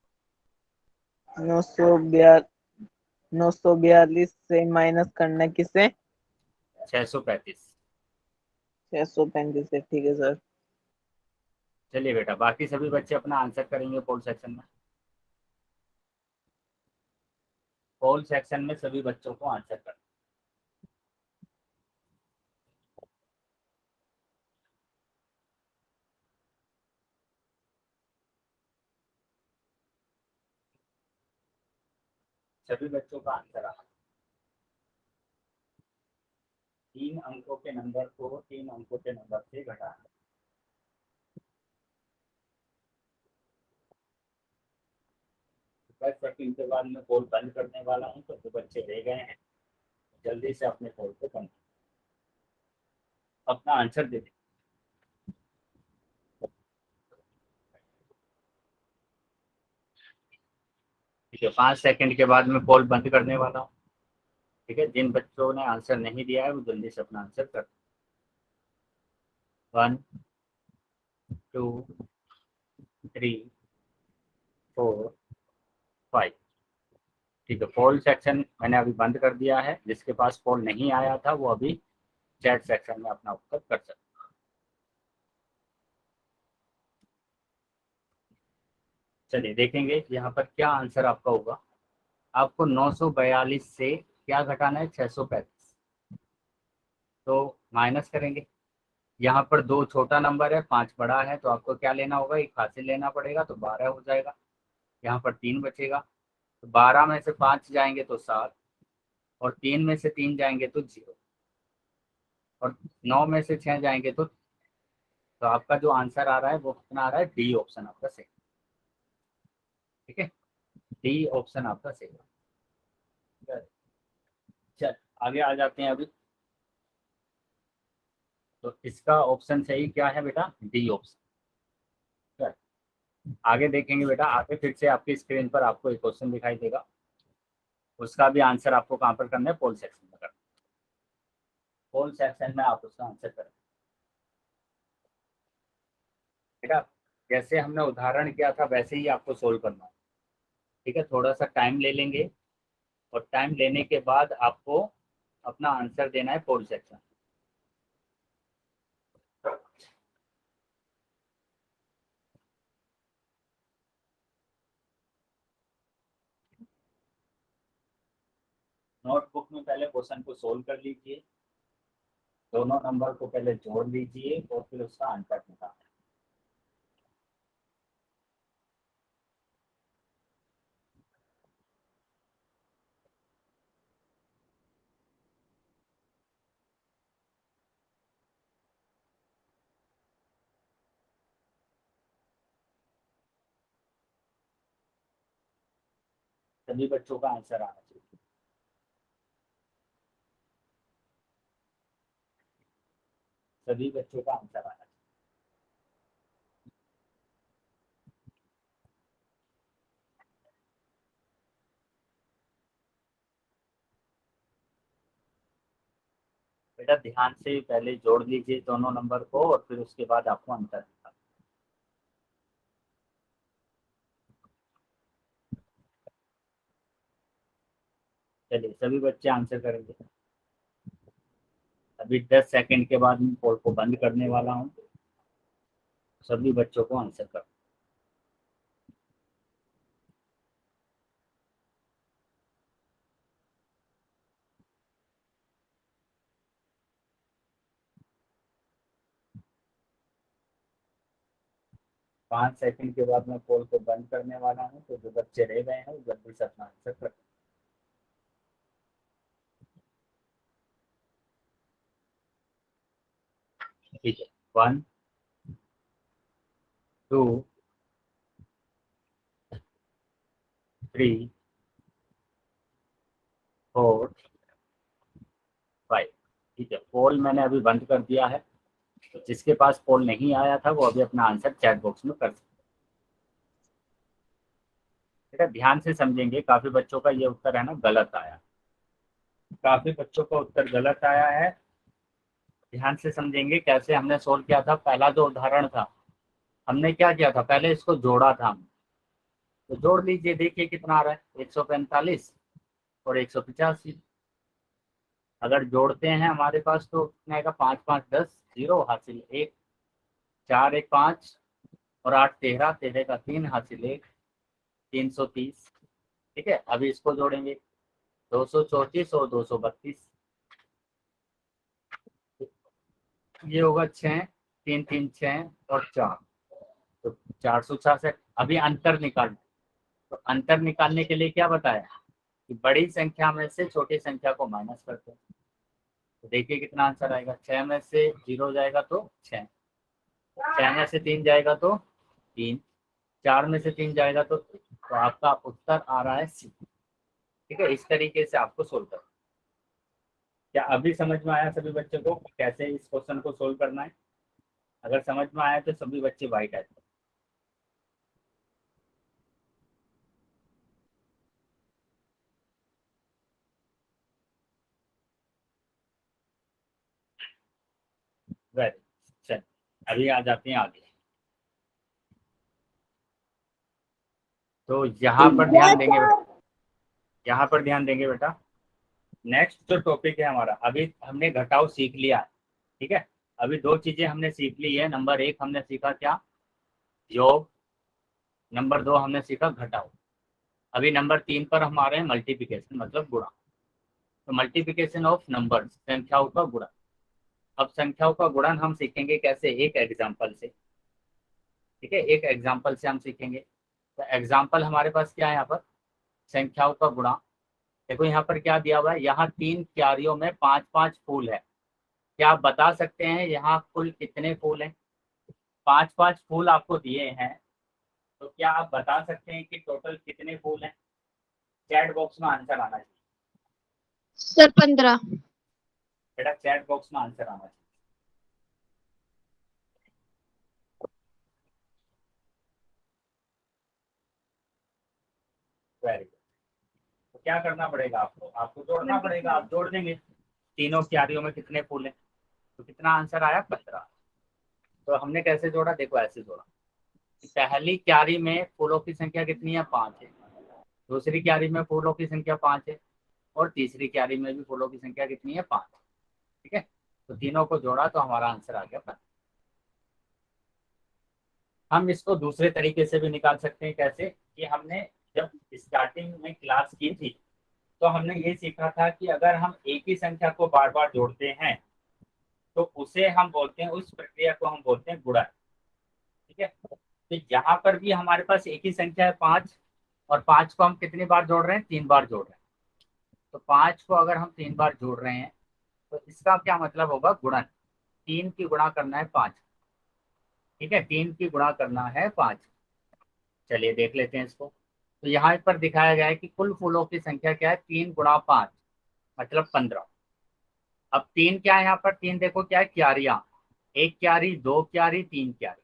942 से माइनस करना किसे, 635। 635 से। ठीक है सर। चलिए बेटा, बाकी सभी बच्चे अपना आंसर करेंगे पोल सेक्शन में। पोल सेक्शन में सभी बच्चों को आंसर करना। सभी बच्चों का आंसर आ 3 अंकों के नंबर को 3 अंकों के नंबर से घटाना। 10 सेकंड के बाद मैं पोल बंद करने वाला हूँ, तो जो बच्चे रह गए हैं जल्दी से अपने पोल को बंद अपना आंसर दे दें। ठीक है, 5 सेकंड के बाद मैं पोल बंद करने वाला हूँ। ठीक है, जिन बच्चों ने आंसर नहीं दिया है वो जल्दी से अपना आंसर कर 1 2 3 4 5। ठीक है, पोल सेक्शन मैंने अभी बंद कर दिया है। जिसके पास पोल नहीं आया था वो अभी चैट सेक्शन में अपना उत्तर कर सकते। चलिए देखेंगे यहाँ पर क्या आंसर आपका होगा। आपको 942 से क्या घटाना है, 635। तो माइनस करेंगे। यहाँ पर 2 छोटा नंबर है, 5 बड़ा है, तो आपको क्या लेना होगा, एक हासिल लेना पड़ेगा, तो 12 हो जाएगा। यहाँ पर 3 बचेगा, तो 12 में से 5 जाएंगे तो 7, और 3 में से 3 जाएंगे तो 0, और 9 में से 6 जाएंगे तो आपका जो आंसर आ रहा है वो कितना आ रहा है, डी ऑप्शन आपका सही। ठीक है, डी ऑप्शन आपका सही। चल आगे आ जाते हैं अभी। तो इसका ऑप्शन सही क्या है बेटा, डी ऑप्शन। आगे देखेंगे बेटा, आगे फिर से आपकी स्क्रीन पर आपको एक क्वेश्चन दिखाई देगा। उसका भी आंसर आपको कहाँ पर करना है, पोल सेक्शन में करना। पोल सेक्शन में आप उसका आंसर करें बेटा। जैसे हमने उदाहरण किया था वैसे ही आपको सोल्व करना है। ठीक है, थोड़ा सा टाइम ले लेंगे, और टाइम लेने के बाद आपको अपना आंसर देना है पोल सेक्शन। नोटबुक में पहले क्वेश्चन को सोल्व कर लीजिए, दोनों नंबर को पहले जोड़ लीजिए और फिर उसका आंसर निकालें। सभी बच्चों का आंसर आना चाहिए। सभी बच्चों का आंसर आना चाहिए। बेटा ध्यान से पहले जोड़ लीजिए दोनों नंबर को, और फिर उसके बाद आपको आंसर निकालना। चलिए सभी बच्चे आंसर करेंगे। अभी 10 सेकंड के बाद मैं पोल को बंद करने वाला हूँ। सभी बच्चों को आंसर कर। पाँच सेकंड के बाद मैं पोल को बंद करने वाला हूँ, तो जो बच्चे रह गए हैं वो जल्दी से अपना आंसर कर। ठीक है, 1 2 3 4 5। ठीक है, पोल मैंने अभी बंद कर दिया है। तो जिसके पास पोल नहीं आया था वो अभी अपना आंसर चैट बॉक्स में कर सकते। ठीक है, ध्यान से समझेंगे। काफी बच्चों का ये उत्तर है ना गलत आया, काफी बच्चों का उत्तर गलत आया है। ध्यान से समझेंगे कैसे हमने सोल्व किया था। पहला जो उदाहरण था हमने क्या किया था, पहले इसको जोड़ा था हमने। तो जोड़ लीजिए, देखिए कितना आ रहा है, 145 और 185। अगर जोड़ते हैं हमारे पास तो कितना आएगा, 5 5 10, 0 हासिल 1, 4 1 5, और 8 13, 13 का 3 हासिल 1, 330। ठीक है, अभी इसको जोड़ेंगे 234 और 232, ये होगा 6, 3 3 6 और 4, तो 466। अभी अंतर निकाल, तो अंतर निकालने के लिए क्या बताया कि बड़ी संख्या में से छोटी संख्या को माइनस करते हैं। तो देखिए कितना आंसर आएगा, 6 में से 0 जाएगा तो 6, 6 में से 3 जाएगा तो 3, 4 में से 3 जाएगा तो आपका उत्तर आ रहा है सी। ठीक है, इस तरीके से आपको सोल्व करना। क्या अभी समझ में आया सभी बच्चों को कैसे इस क्वेश्चन को सोल्व करना है? अगर समझ में आया तो सभी बच्चे वाइट आए। वेरी, चल अभी आ जाते हैं आगे। तो यहाँ पर ध्यान देंगे बेटा, यहाँ पर ध्यान देंगे बेटा। नेक्स्ट जो टॉपिक है हमारा, अभी हमने घटाव सीख लिया है। ठीक है, अभी दो चीजें हमने सीख ली है। नंबर 1 हमने सीखा क्या, योग। नंबर 2 हमने सीखा घटाव। अभी नंबर 3 पर हम आ रहे हैं मल्टीप्लिकेशन, मतलब गुणा। तो मल्टीप्लिकेशन ऑफ नंबर्स, संख्याओं का गुणा। अब संख्याओं का गुणन हम सीखेंगे कैसे, एक एग्जाम्पल से। ठीक है, एक एग्जाम्पल से हम सीखेंगे। तो एग्जाम्पल हमारे पास क्या है यहाँ पर, संख्याओं का गुणा। देखो यहाँ पर क्या दिया हुआ है, यहाँ 3 क्यारियों में 5 5 फूल है। क्या आप बता सकते हैं यहाँ कुल कितने फूल हैं? 5 5 फूल आपको दिए हैं, तो क्या आप बता सकते हैं कि टोटल कितने फूल हैं? चैट बॉक्स में आंसर आना चाहिए सर 15। बेटा, चैट बॉक्स में आंसर आना चाहिए। Very good. तो क्या करना पड़ेगा आपको, आपको जोड़ना पड़ेगा। आप जोड़ देंगे तीनों क्यारियों में कितने फूल हैं, तो कितना आंसर आया, 15। तो हमने कैसे जोड़ा, देखो ऐसे जोड़ा। पहली क्यारी में फूलों की संख्या कितनी है, 5 है। दूसरी क्यारी में फूलों की संख्या 5 है, और तीसरी क्यारी में भी फूलों की संख्या कितनी है, 5। ठीक है, तो तीनों को जोड़ा तो हमारा आंसर आ गया 5। हम इसको दूसरे तरीके से भी निकाल सकते हैं। कैसे कि हमने जब स्टार्टिंग में क्लास की थी तो हमने ये सीखा था कि अगर हम एक ही संख्या को बार बार जोड़ते हैं तो उसे हम बोलते हैं, उस प्रक्रिया को हम बोलते हैं गुणा। ठीक है, तो यहाँ पर भी हमारे पास एक ही संख्या है 5, और 5 को हम कितनी बार जोड़ रहे हैं, 3 बार जोड़ रहे हैं। तो 5 को अगर हम 3 बार जोड़ रहे हैं तो इसका क्या मतलब होगा, गुणन। 3 की गुणा करना है 5। ठीक है, 3 की गुणा करना है 5। चलिए देख लेते हैं इसको। तो यहाँ पर दिखाया गया है कि कुल फूलों की संख्या क्या है, 3 गुणा 5 मतलब 15। अब 3 क्या है यहाँ पर, 3 देखो क्या है, क्यारियां। एक क्यारी, दो क्यारी, 3 क्यारी।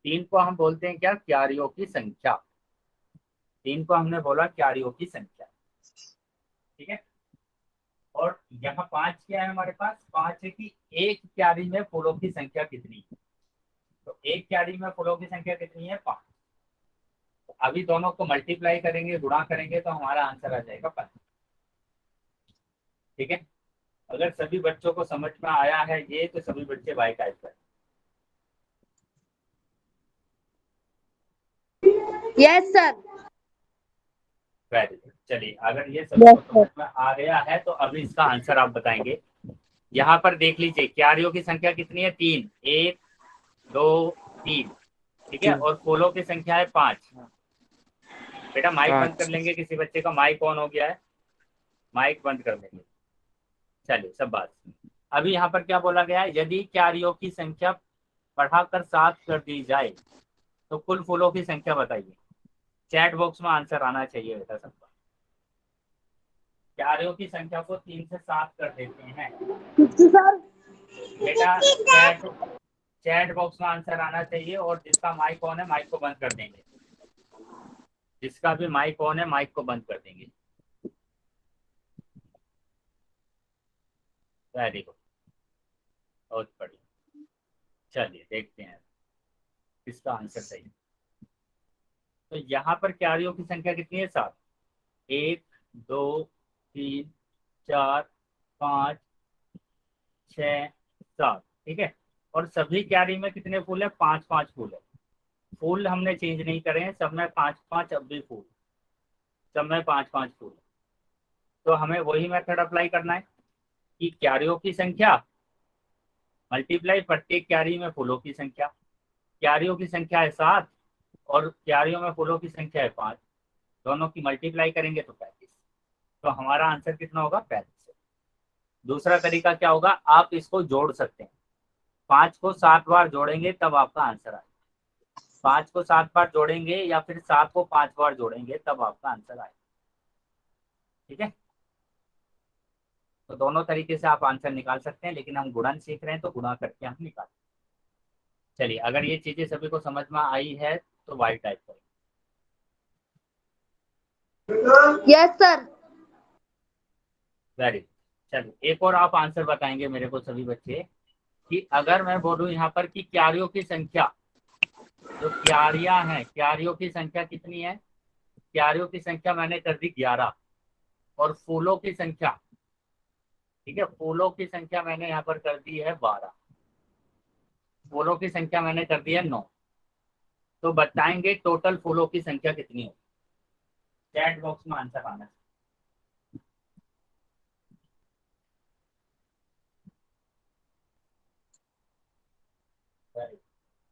3 को हम बोलते हैं क्या, क्यारियों की संख्या। 3 को हमने बोला क्यारियों की संख्या। ठीक है, और यहाँ 5 क्या है हमारे पास, 5 है कि एक क्यारी में फूलों की संख्या कितनी है। तो एक क्यारी में फूलों की संख्या कितनी है, 5। तो अभी दोनों को मल्टीप्लाई करेंगे, गुणा करेंगे तो हमारा आंसर आ जाएगा 5। ठीक है, अगर सभी बच्चों को समझ में आया है ये, तो सभी बच्चे बाई टाइप करें। Yes sir. Very good. चलिए, अगर ये सभी को समझ में आ गया है तो अभी इसका आंसर आप बताएंगे। यहाँ पर देख लीजिए क्यारियों की संख्या कितनी है, 3, 1 2 3। ठीक है, और फूलों की संख्या है 5। बेटा माइक बंद कर लेंगे, किसी बच्चे का माइक ऑन हो गया है, माइक बंद कर देंगे। चलिए सब बात। अभी यहाँ पर क्या बोला गया है, यदि क्यारियों की संख्या बढ़ाकर 7 कर दी जाए तो कुल फूलों की संख्या बताइए। चैट बॉक्स में आंसर आना चाहिए बेटा सबका। क्यारियों की संख्या को 3 से 7 कर देते हैं बेटा, चैट चैट बॉक्स में आंसर आना चाहिए। और जिसका माइक ऑन है माइक को बंद कर देंगे, जिसका भी माइक ऑन है माइक को बंद कर देंगे। वेरी गुड, बहुत बढ़िया। चलिए देखते हैं इसका आंसर सही है। तो यहाँ पर क्यारियों की संख्या कितनी है, 7। 1 2 3 4 5 6 7। ठीक है, और सभी क्यारी में कितने फूल है, 5 5 फूल है। फूल हमने चेंज नहीं करे हैं, सब में 5-5 अब भी फूल, सब में 5-5 फूल। तो हमें वही मेथड अप्लाई करना है कि क्यारियों की संख्या मल्टीप्लाई प्रत्येक क्यारी में फूलों की संख्या। क्यारियों की संख्या है 7 और क्यारियों में फूलों की संख्या है 5, दोनों की मल्टीप्लाई करेंगे तो 35। तो हमारा आंसर कितना होगा? 35। दूसरा तरीका क्या होगा, आप इसको जोड़ सकते हैं, 5 को 7 बार जोड़ेंगे तब आपका आंसर आएगा। 5 को 7 बार जोड़ेंगे या फिर 7 को 5 बार जोड़ेंगे तब आपका आंसर आएगा। ठीक है, तो दोनों तरीके से आप आंसर निकाल सकते हैं, लेकिन हम गुणन सीख रहे हैं तो गुणा करके हम निकाल। चलिए, अगर ये चीजें सभी को समझ में आई है तो वाई टाइप करें। Yes sir. वेरी, चलिए एक और आप आंसर बताएंगे मेरे को सभी बच्चे कि अगर मैं बोलूं यहाँ पर कि क्यारियों की संख्या, जो क्यारियां हैं, क्यारियों की संख्या कितनी है? क्यारियों की संख्या मैंने कर दी 11 और फूलों की संख्या, ठीक है, फूलों की संख्या मैंने यहाँ पर कर दी है 12, फूलों की संख्या मैंने कर दी है 9। तो बताएंगे टोटल फूलों की संख्या कितनी हो? चैट बॉक्स में आंसर आना चाहिए।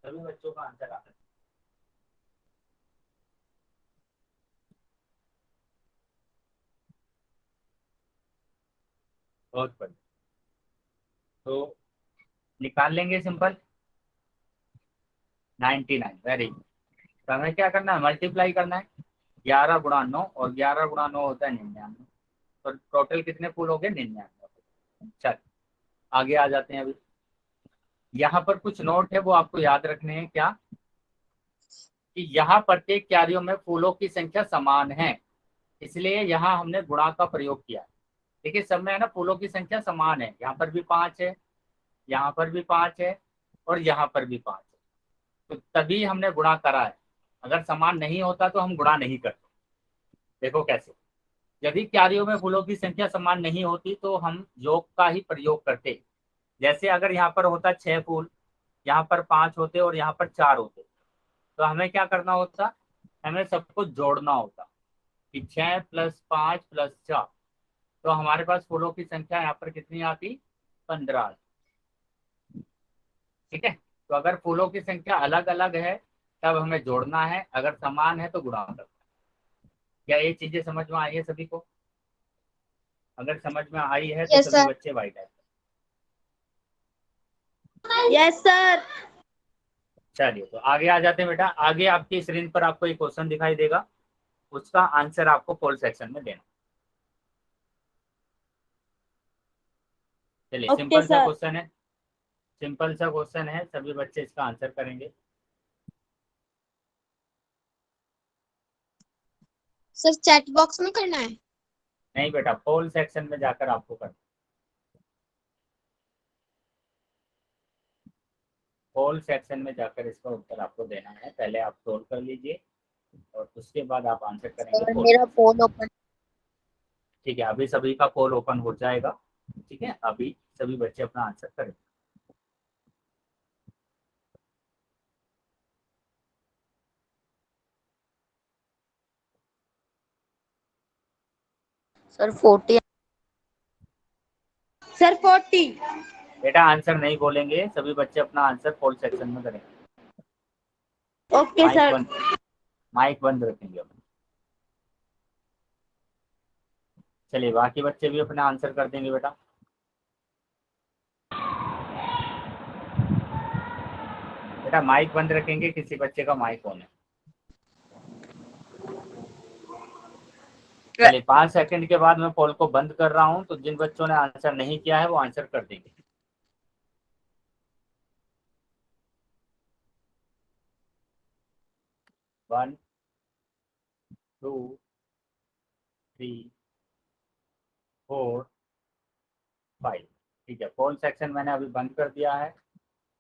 सभी बच्चों का आंसर आना चाहिए। बहुत बढ़िया, तो निकाल लेंगे सिंपल 99। Very good. तो हमें क्या करना है? मल्टीप्लाई करना है, 11 गुणा 9 और 11 गुणा 9 होता है 99। तो टोटल कितने फूल हो गए? 99। चल आगे आ जाते हैं। अभी यहाँ पर कुछ नोट है वो आपको याद रखने हैं। क्या? कि यहाँ प्रत्येक क्यारियों में फूलों की संख्या समान है, इसलिए यहाँ हमने गुणा का प्रयोग किया। देखिए सब में है ना फूलों की संख्या समान है, यहाँ पर भी 5 है, यहाँ पर भी 5 है और यहाँ पर भी 5 है, तो तभी हमने गुणा करा है। अगर समान नहीं होता तो हम गुणा नहीं करते। देखो कैसे, यदि क्यारियों में फूलों की संख्या समान नहीं होती तो हम योग का ही प्रयोग करते। जैसे अगर यहाँ पर होता 6 फूल, यहाँ पर 5 होते और यहाँ पर 4 होते, तो हमें क्या करना होता? हमें सबको जोड़ना होता कि 6 + 5 + 4, तो हमारे पास फूलों की संख्या यहाँ पर कितनी आती? 15। ठीक है, तो अगर फूलों की संख्या अलग अलग है तब हमें जोड़ना है, अगर समान है तो गुणा करना है। क्या ये चीजें समझ में आई है सभी को? अगर समझ में आई है तो Yes, सभी sir. बच्चे वाइट है। Yes sir. चलिए, तो आगे आ जाते हैं बेटा। आगे आपकी स्क्रीन पर आपको एक क्वेश्चन दिखाई देगा, उसका आंसर आपको पोल सेक्शन में देना। चलिए, ओके सिंपल सा सर। क्वेश्चन है, सिंपल सा क्वेश्चन है, सभी बच्चे इसका आंसर करेंगे। सर चैट बॉक्स में करना है। नहीं बेटा, पोल सेक्शन में जाकर आपको करना। पोल सेक्शन में जाकर इसका उत्तर आपको देना है। पहले आप सोल्व कर लीजिए और उसके बाद आप आंसर करेंगे सर पोल मेरा सेक्शन। Phone open. ठीक है, अभी सभी का पोल ओपन हो जाएगा। ठीक है, अभी सभी बच्चे अपना आंसर करेंगे। सर 40। सर 40। बेटा आंसर नहीं बोलेंगे, सभी बच्चे अपना आंसर पोल सेक्शन में करेंगे। Okay mic sir. बंद, माइक बंद रखेंगे अपन। चलिए, बाकी बच्चे भी अपना आंसर कर देंगे बेटा। बेटा माइक बंद रखेंगे, किसी बच्चे का माइक ऑन है। चलिए, 5 सेकंड के बाद मैं पोल को बंद कर रहा हूं, तो जिन बच्चों ने आंसर नहीं किया है वो आंसर कर देंगे। 1 2 3 4 5। ठीक है, पोल सेक्शन मैंने अभी बंद कर दिया है।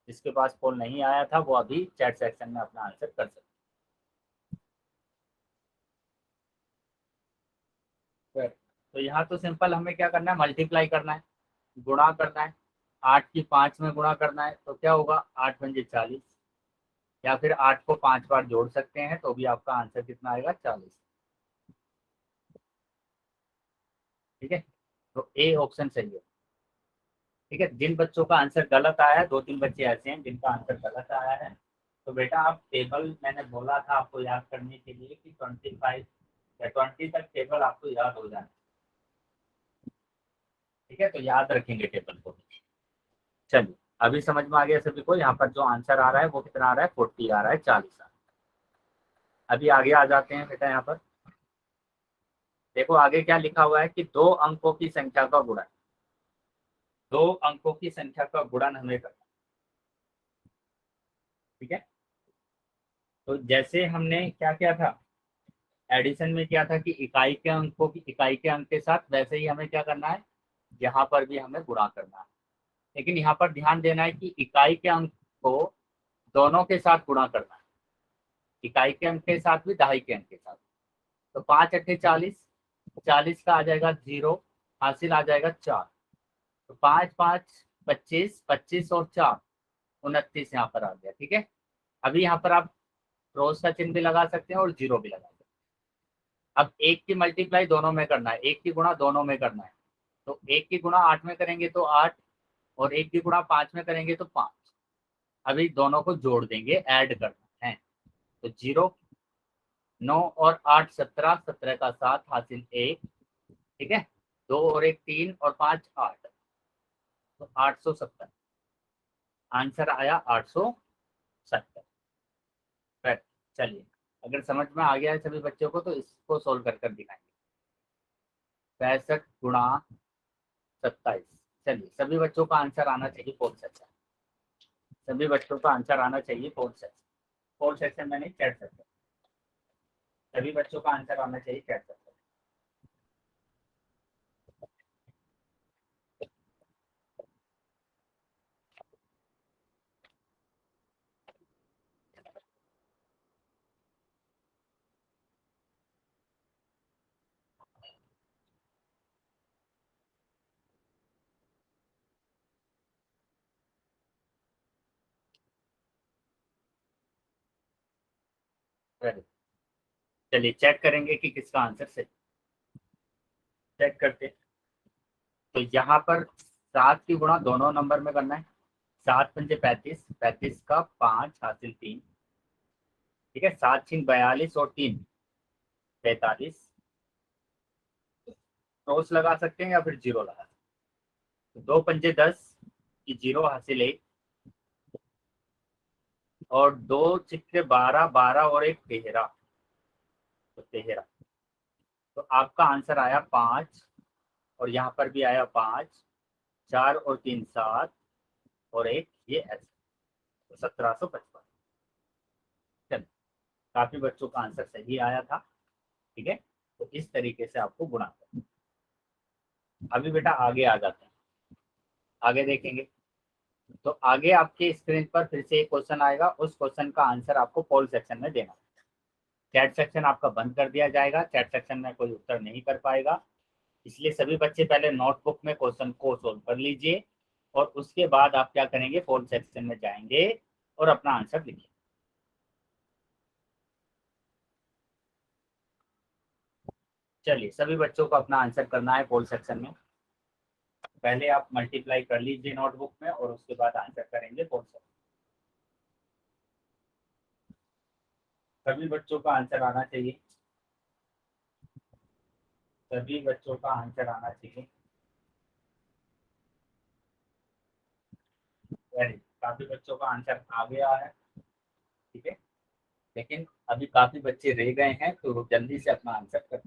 जिसके पास पोल नहीं आया था वो अभी चैट सेक्शन में अपना आंसर कर सकते हैं। तो यहाँ तो सिंपल हमें क्या करना है? मल्टीप्लाई करना है, गुणा करना है। 8 की 5 में गुणा करना है, तो क्या होगा? 8 पंजे 40, या फिर 8 को 5 बार जोड़ सकते हैं, तो भी आपका आंसर कितना आएगा, 40। ठीक है, तो ए ऑप्शन सही है। ठीक है, जिन बच्चों का आंसर गलत आया है, 2-3 बच्चे ऐसे हैं जिनका आंसर गलत आया है, तो बेटा आप टेबल, मैंने बोला था आपको याद करने के लिए कि 25 या 20 तक टेबल आपको याद हो जाए। ठीक है, तो याद रखेंगे टेबल को। चलिए, अभी समझ में आ गया सभी को। यहाँ पर जो आंसर आ रहा है वो कितना आ रहा है, 40 आ रहा है, 40 आ रहा है। अभी आगे आ जाते हैं बेटा। यहाँ पर देखो आगे क्या लिखा हुआ है कि 2 अंकों की संख्या का गुणन, 2 अंकों की संख्या का गुणन हमें करना। ठीक है, तो जैसे हमने क्या किया था, एडिशन में किया था कि इकाई के अंकों की इकाई के अंक के साथ, वैसे ही हमें क्या करना है, यहाँ पर भी हमें गुणा करना है। लेकिन यहाँ पर ध्यान देना है कि इकाई के अंक को दोनों के साथ गुणा करना है, इकाई के अंक के साथ भी, दहाई के अंक के साथ। तो 5 अट्ठे 40, 40 का आ जाएगा 0, हासिल आ जाएगा 4। तो 5 5 25, 25 और 4 29 यहाँ पर आ गया। ठीक है, अभी यहाँ पर आप क्रॉस का चिन्ह भी लगा सकते हैं और 0 भी लगा सकते हैं। अब 1 की मल्टीप्लाई दोनों में करना है, 1 की गुणा दोनों में करना है। तो 1 की गुणा 8 में करेंगे तो 8, और 1 की गुणा 5 में करेंगे तो 5। अभी दोनों को जोड़ देंगे, ऐड करना है। तो 0, 9 और 8 17, 17 का 7 हासिल 1। ठीक है, 2 और 1 3 और 5 8, तो 870 आंसर आया, 870। चलिए, अगर समझ में आ गया है सभी बच्चों को तो इसको सोल्व कर दिखाएंगे। 65 गुणा 27। चलिए, सभी बच्चों का आंसर आना चाहिए फोर्थ सेक्शन, सभी बच्चों का आंसर आना चाहिए फोर्थ सेक्शन, फोर्थ सेक्शन में नहीं, चैट सेक्शन। सभी बच्चों का आंसर आना चाहिए चैट सेक्शन। चलिए चेक करेंगे कि किसका आंसर सही। चेक करते हैं। तो यहाँ पर 7 की गुणा दोनों नंबर में करना है। 7 पंजे 35, 35 का 5 हासिल 3। ठीक है, 7 छीन 42 और 3 43। क्रॉस लगा सकते हैं या फिर 0 लगा सकते हैं। 2 पंजे 10 की 0 हासिल 1, और 2 छिक्के 12, 12 और 1 13, तो 13। तो आपका आंसर आया 5, और यहाँ पर भी आया 5, 4 और 3 7, और 1 ये ऐसे, तो 1755। चलो, काफी बच्चों का आंसर सही आया था। ठीक है, तो इस तरीके से आपको गुणा करना। अभी बेटा आगे आ जाते हैं, आगे देखेंगे। तो आगे आपके स्क्रीन पर फिर से एक क्वेश्चन आएगा, उस क्वेश्चन का आंसर आपको पोल सेक्शन में देना। चैट सेक्शन आपका बंद कर दिया जाएगा, चैट सेक्शन में कोई उत्तर नहीं कर पाएगा। इसलिए सभी बच्चे पहले नोटबुक में क्वेश्चन को सोल्व कर लीजिए, और उसके बाद आप क्या करेंगे, पोल सेक्शन में जाएंगे और अपना आंसर लिखिए। चलिए, सभी बच्चों को अपना आंसर करना है पोल सेक्शन में। पहले आप मल्टीप्लाई कर लीजिए नोटबुक में, और उसके बाद आंसर करेंगे पोल सेक्शन। सभी बच्चों का आंसर आना चाहिए, सभी बच्चों का आंसर आना चाहिए। काफी बच्चों का आंसर आ गया है। ठीक है, लेकिन अभी काफी बच्चे रह गए हैं, तो जल्दी से अपना आंसर कर।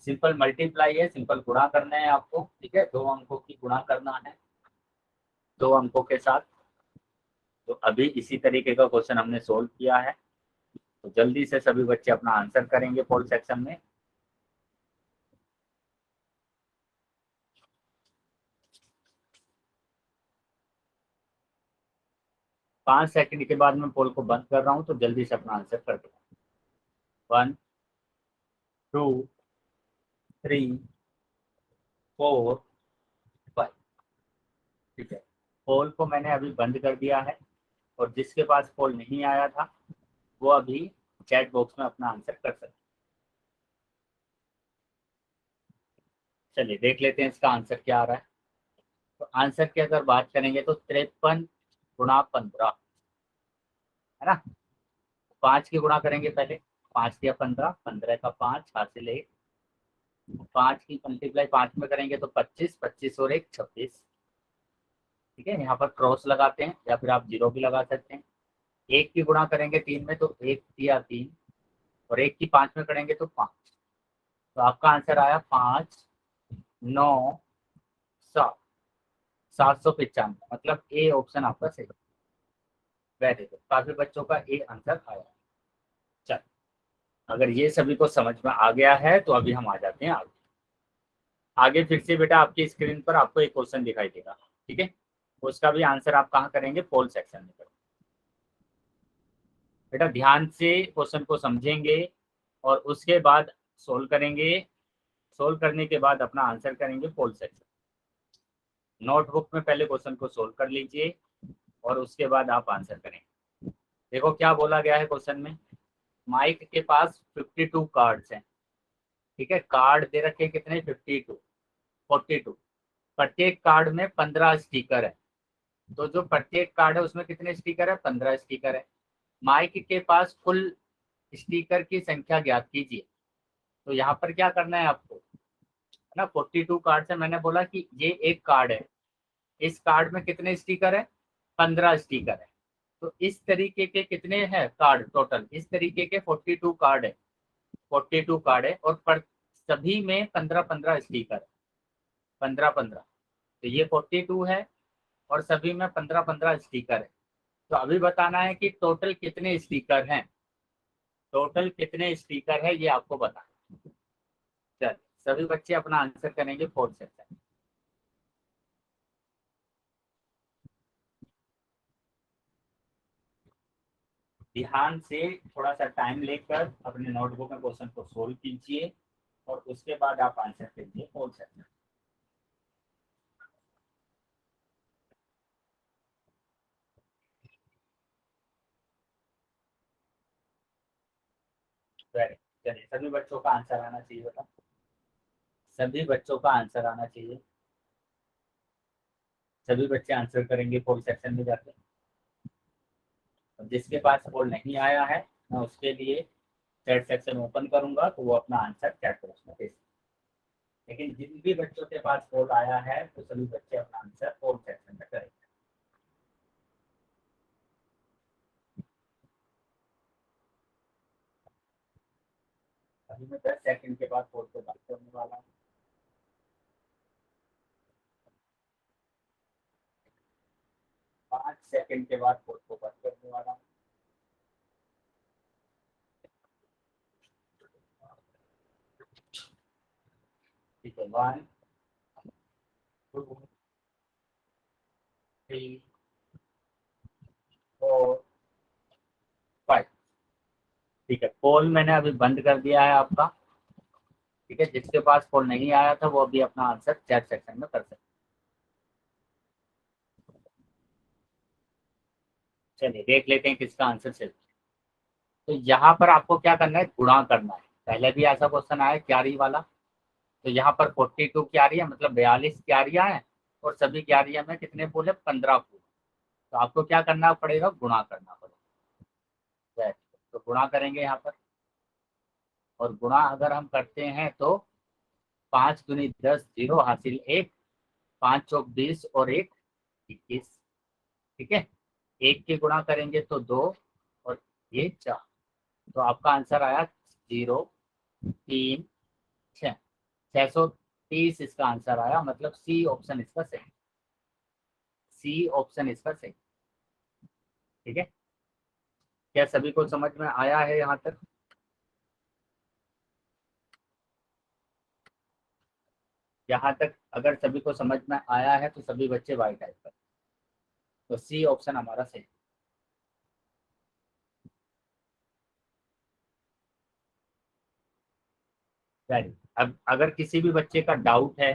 सिंपल मल्टीप्लाई है, सिंपल गुणा करना है आपको। ठीक है, 2 अंकों की गुणा करना है 2 अंकों के साथ। तो अभी इसी तरीके का क्वेश्चन हमने सोल्व किया है, तो जल्दी से सभी बच्चे अपना आंसर करेंगे पोल सेक्शन में। पांच सेकंड के बाद मैं पोल को बंद कर रहा हूं, तो जल्दी से अपना आंसर कर दो। 1 2 3 4 5। ठीक है, पोल को मैंने अभी बंद कर दिया है, और जिसके पास पोल नहीं आया था वो अभी चैट बॉक्स में अपना आंसर कर सकते। चलिए देख लेते हैं इसका आंसर क्या आ रहा है। तो आंसर की अगर बात करेंगे तो 53 गुणा 15 है ना। 5 की गुणा करेंगे पहले, 5 या 15, 15 का 5 हासिल 1, 5 की मल्टीप्लाई 5 में करेंगे तो 25, 25 और 1 26। ठीक है, यहाँ पर क्रॉस लगाते हैं या फिर आप जीरो भी लगा सकते हैं। 1 की गुणा करेंगे 3 में तो 1 या 3, और 1 की 5 में करेंगे तो 5। तो आपका आंसर आया 5 9 7 795, मतलब ए ऑप्शन आपका सही। वेरी गुड, काफी बच्चों का ए आंसर आया। चल, अगर ये सभी को समझ में आ गया है तो अभी हम आ जाते हैं आगे। आगे फिर से बेटा आपकी स्क्रीन पर आपको एक क्वेश्चन दिखाई देगा, ठीक है। उसका भी आंसर आप कहाँ करेंगे, पोल सेक्शन में करेंगे। बेटा ध्यान से क्वेश्चन को समझेंगे और उसके बाद सोल्व करेंगे। सोल्व करने के बाद अपना आंसर करेंगे पोल सेक्शन। नोटबुक में पहले क्वेश्चन को सोल्व कर लीजिए और उसके बाद आप आंसर करेंगे। देखो क्या बोला गया है क्वेश्चन में, माइक के पास 52 कार्ड्स हैं। ठीक है, कार्ड दे रखे कितने, 42। प्रत्येक कार्ड में 15 स्टिकर है। तो जो प्रत्येक कार्ड है उसमें कितने स्टिकर है, 15 स्टिकर है। माइक के पास कुल स्टिकर की संख्या ज्ञात कीजिए। तो यहाँ पर क्या करना है आपको, है ना, 42 कार्ड से मैंने बोला कि ये एक कार्ड है, इस कार्ड में कितने स्टिकर है, 15 स्टिकर है। तो इस तरीके के कितने हैं कार्ड टोटल, इस तरीके के 42 कार्ड है, 42 कार्ड है और पर सभी में 15-15 स्टिकर है, 15-15। तो ये 42 है और सभी में 15-15 स्टिकर है। तो अभी बताना है कि टोटल कितने स्टिकर हैं, टोटल कितने स्टिकर है ये आपको बताना। चल सभी बच्चे अपना आंसर करेंगे फोर्थ सेक्शन। ध्यान से थोड़ा सा टाइम लेकर अपने नोटबुक में क्वेश्चन को सोल्व कीजिए और उसके बाद आप आंसर कीजिए फोर्थ सेक्शन। चलिए सभी बच्चों का आंसर आना चाहिए बेटा, सभी बच्चों का आंसर आना चाहिए। सभी बच्चे आंसर करेंगे फोर्थ सेक्शन में जाकर। जिसके पास पोल नहीं आया है मैं उसके लिए चैट सेक्शन ओपन करूंगा तो वो अपना आंसर चैट बॉक्स में भेज। लेकिन जिन भी बच्चों के पास पोल आया है तो सभी बच्चे अपना आंसर फोर्थ सेक्शन में करेंगे। अभी मैं 10 सेकंड के बाद पोल को बात करने वाला हूँ। 5 सेकंड के बाद पोल को बंद करने वाला हूँ। ठीक है, 1 2 3 4 5। ठीक है, पोल मैंने अभी बंद कर दिया है आपका। ठीक है, जिसके पास पोल नहीं आया था वो अभी अपना आंसर चैट सेक्शन में कर सकते। चलिए देख लेते हैं किसका आंसर सही। तो यहाँ पर आपको क्या करना है, गुणा करना है। पहले भी ऐसा क्वेश्चन आया क्यारी वाला। तो यहाँ पर 42 क्यारियां मतलब 42 क्यारियां हैं और सभी क्यारियां में कितने फूल है, 15 फूल। तो आपको क्या करना पड़ेगा, गुणा करना पड़ेगा। तो गुणा करेंगे यहाँ पर, और गुणा अगर हम करते हैं तो 5 दूनी 10, 0 हासिल 1, 5 चौक 20 और 1 21। ठीक है, 1 की गुणा करेंगे तो 2 और ये 4। तो आपका आंसर आया 0 3 6, 630 इसका आंसर आया। मतलब सी ऑप्शन इसका सही, सी ऑप्शन इसका सही। ठीक है, क्या सभी को समझ में आया है यहाँ तक। यहाँ तक अगर सभी को समझ में आया है तो सभी बच्चे वाई टाइप कर, तो सी ऑप्शन हमारा सही। अब अगर किसी भी बच्चे का डाउट है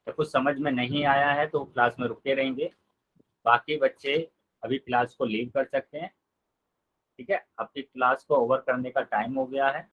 तो कुछ समझ में नहीं आया है तो क्लास में रुके रहेंगे। बाकी बच्चे अभी क्लास को लीव कर सकते हैं। ठीक है, आपकी क्लास को ओवर करने का टाइम हो गया है।